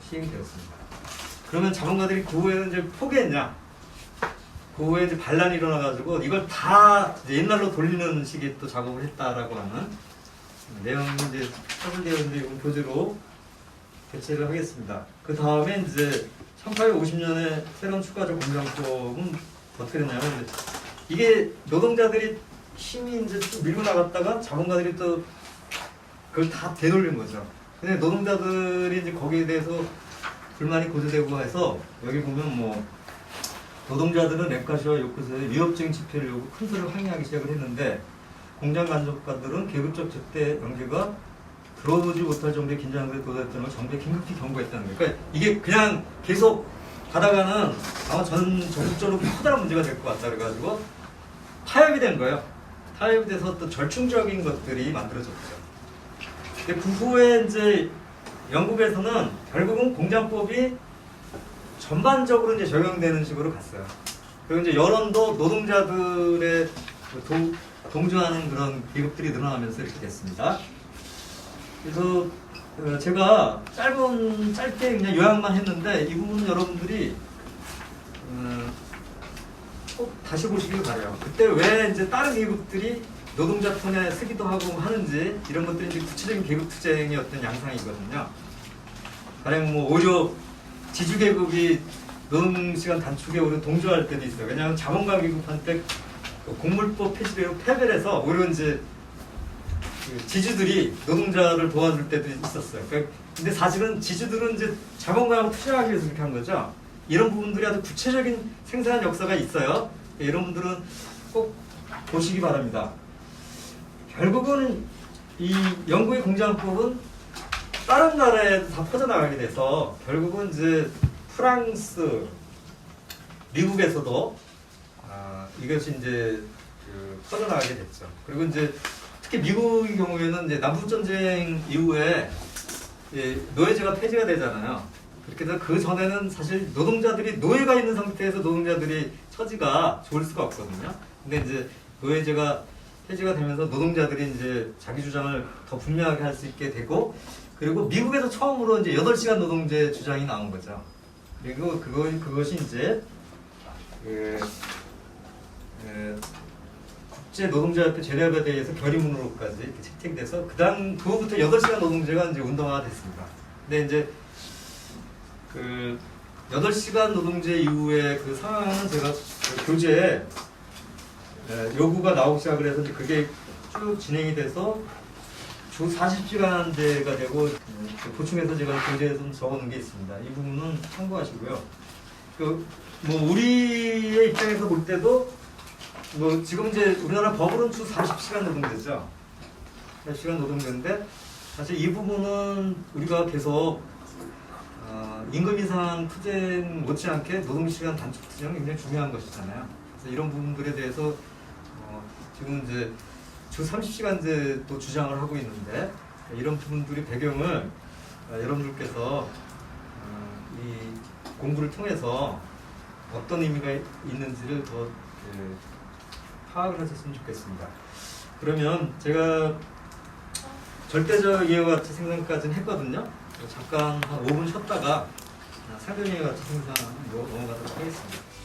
시행되었습니다. 그러면 자본가들이 그 후에는 이제 포기했냐? 그 후에 이제 반란이 일어나가지고 이걸 다 이제 옛날로 돌리는 식의 또 작업을 했다라고 하는 내용이 이제 처분되어 있는데 이건 교재로 개최를 하겠습니다. 그 다음에 이제 1850년에 새로운 추가적 공장법은 어떻게 됐냐면 이게 노동자들이 힘이 이제 좀 밀고 나갔다가 자본가들이 또 그걸 다 되돌린 거죠. 근데 노동자들이 이제 거기에 대해서 불만이 고조되고 해서 여기 보면 뭐 노동자들은 랩가시와 요크스의 위협적인 집회를 요구 큰 소리로 항의하기 시작을 했는데 공장 간접가들은 계급적 적대 연계가 들어보지 못할 정도의 긴장감에 도달했다는 걸 정부에 긴급히 경고했다는 거예요. 그러니까 이게 그냥 계속 가다가는 아마 전국적으로 커다란 문제가 될 것 같다 그래가지고 타협이 된 거예요. 타협이 돼서 또 절충적인 것들이 만들어졌죠. 근데 그 후에 이제 영국에서는 결국은 공장법이 전반적으로 이제 적용되는 식으로 갔어요. 그리고 이제 여론도 노동자들의 동조하는 그런 기업들이 늘어나면서 이렇게 됐습니다. 그래서 제가 짧게 그냥 요약만 했는데 이 부분은 여러분들이 꼭 다시 보시길 바래요. 그때 왜 이제 다른 계급들이 노동자 톤에 쓰기도 하고 하는지 이런 것들이 이제 구체적인 계급 투쟁의 어떤 양상이거든요. 가령 뭐 오히려 지주 계급이 노동시간 단축에 오히려 동조할 때도 있어요. 왜냐하면 자본가 기급한테 공물법 폐지로 패배를 해서 오히려 이제 그 지주들이 노동자를 도와줄 때도 있었어요. 근데 사실은 지주들은 이제 자본가하고 투자하기 위해서 그렇게 한 거죠. 이런 부분들이 아주 구체적인 생산 역사가 있어요. 이런 분들은 꼭 보시기 바랍니다. 결국은 이 영국의 공장법은 다른 나라에도 다 퍼져나가게 돼서 결국은 이제 프랑스, 미국에서도 이것이 이제 퍼져나가게 됐죠. 그리고 이제 특히 미국의 경우에는 이제 남북전쟁 이후에 노예제가 폐지가 되잖아요. 그렇게 해서 그 전에는 사실 노동자들이 노예가 있는 상태에서 노동자들이 처지가 좋을 수가 없거든요. 근데 이제 노예제가 폐지가 되면서 노동자들이 이제 자기 주장을 더 분명하게 할 수 있게 되고, 그리고 미국에서 처음으로 이제 8시간 노동제 주장이 나온 거죠. 그리고 그것이 이제 국제 노동자협회 제네바 대회에서 결의문으로까지 이렇게 채택돼서 그후부터 8시간 노동제가 이제 운동화가 됐습니다. 근데 이제 그 8시간 노동제 이후에 그 상황은 제가 그 교재에 요구가 나오기 시작을 해서 이제 그게 쭉 진행이 돼서 주 40시간제가 되고 보충해서 제가 교재에 좀 적어놓은 게 있습니다. 이 부분은 참고하시고요. 뭐 우리의 입장에서 볼 때도 뭐 지금 이제 우리나라 법으로는 주 40시간 노동제죠. 40시간 노동제인데 사실 이 부분은 우리가 계속 임금 인상 투쟁 못지않게 노동시간 단축 투쟁이 굉장히 중요한 것이잖아요. 그래서 이런 부분들에 대해서 지금 이제 주 30시간제도 주장을 하고 있는데 이런 부분들이 배경을 여러분들께서 이 공부를 통해서 어떤 의미가 있는지를 더 파악을 하셨으면 좋겠습니다. 그러면 제가 절대적 이해와 가치 생산까지는 했거든요. 잠깐 한 5분 쉬었다가 상대적 이해와 가치 생산 넘어가도록 하겠습니다.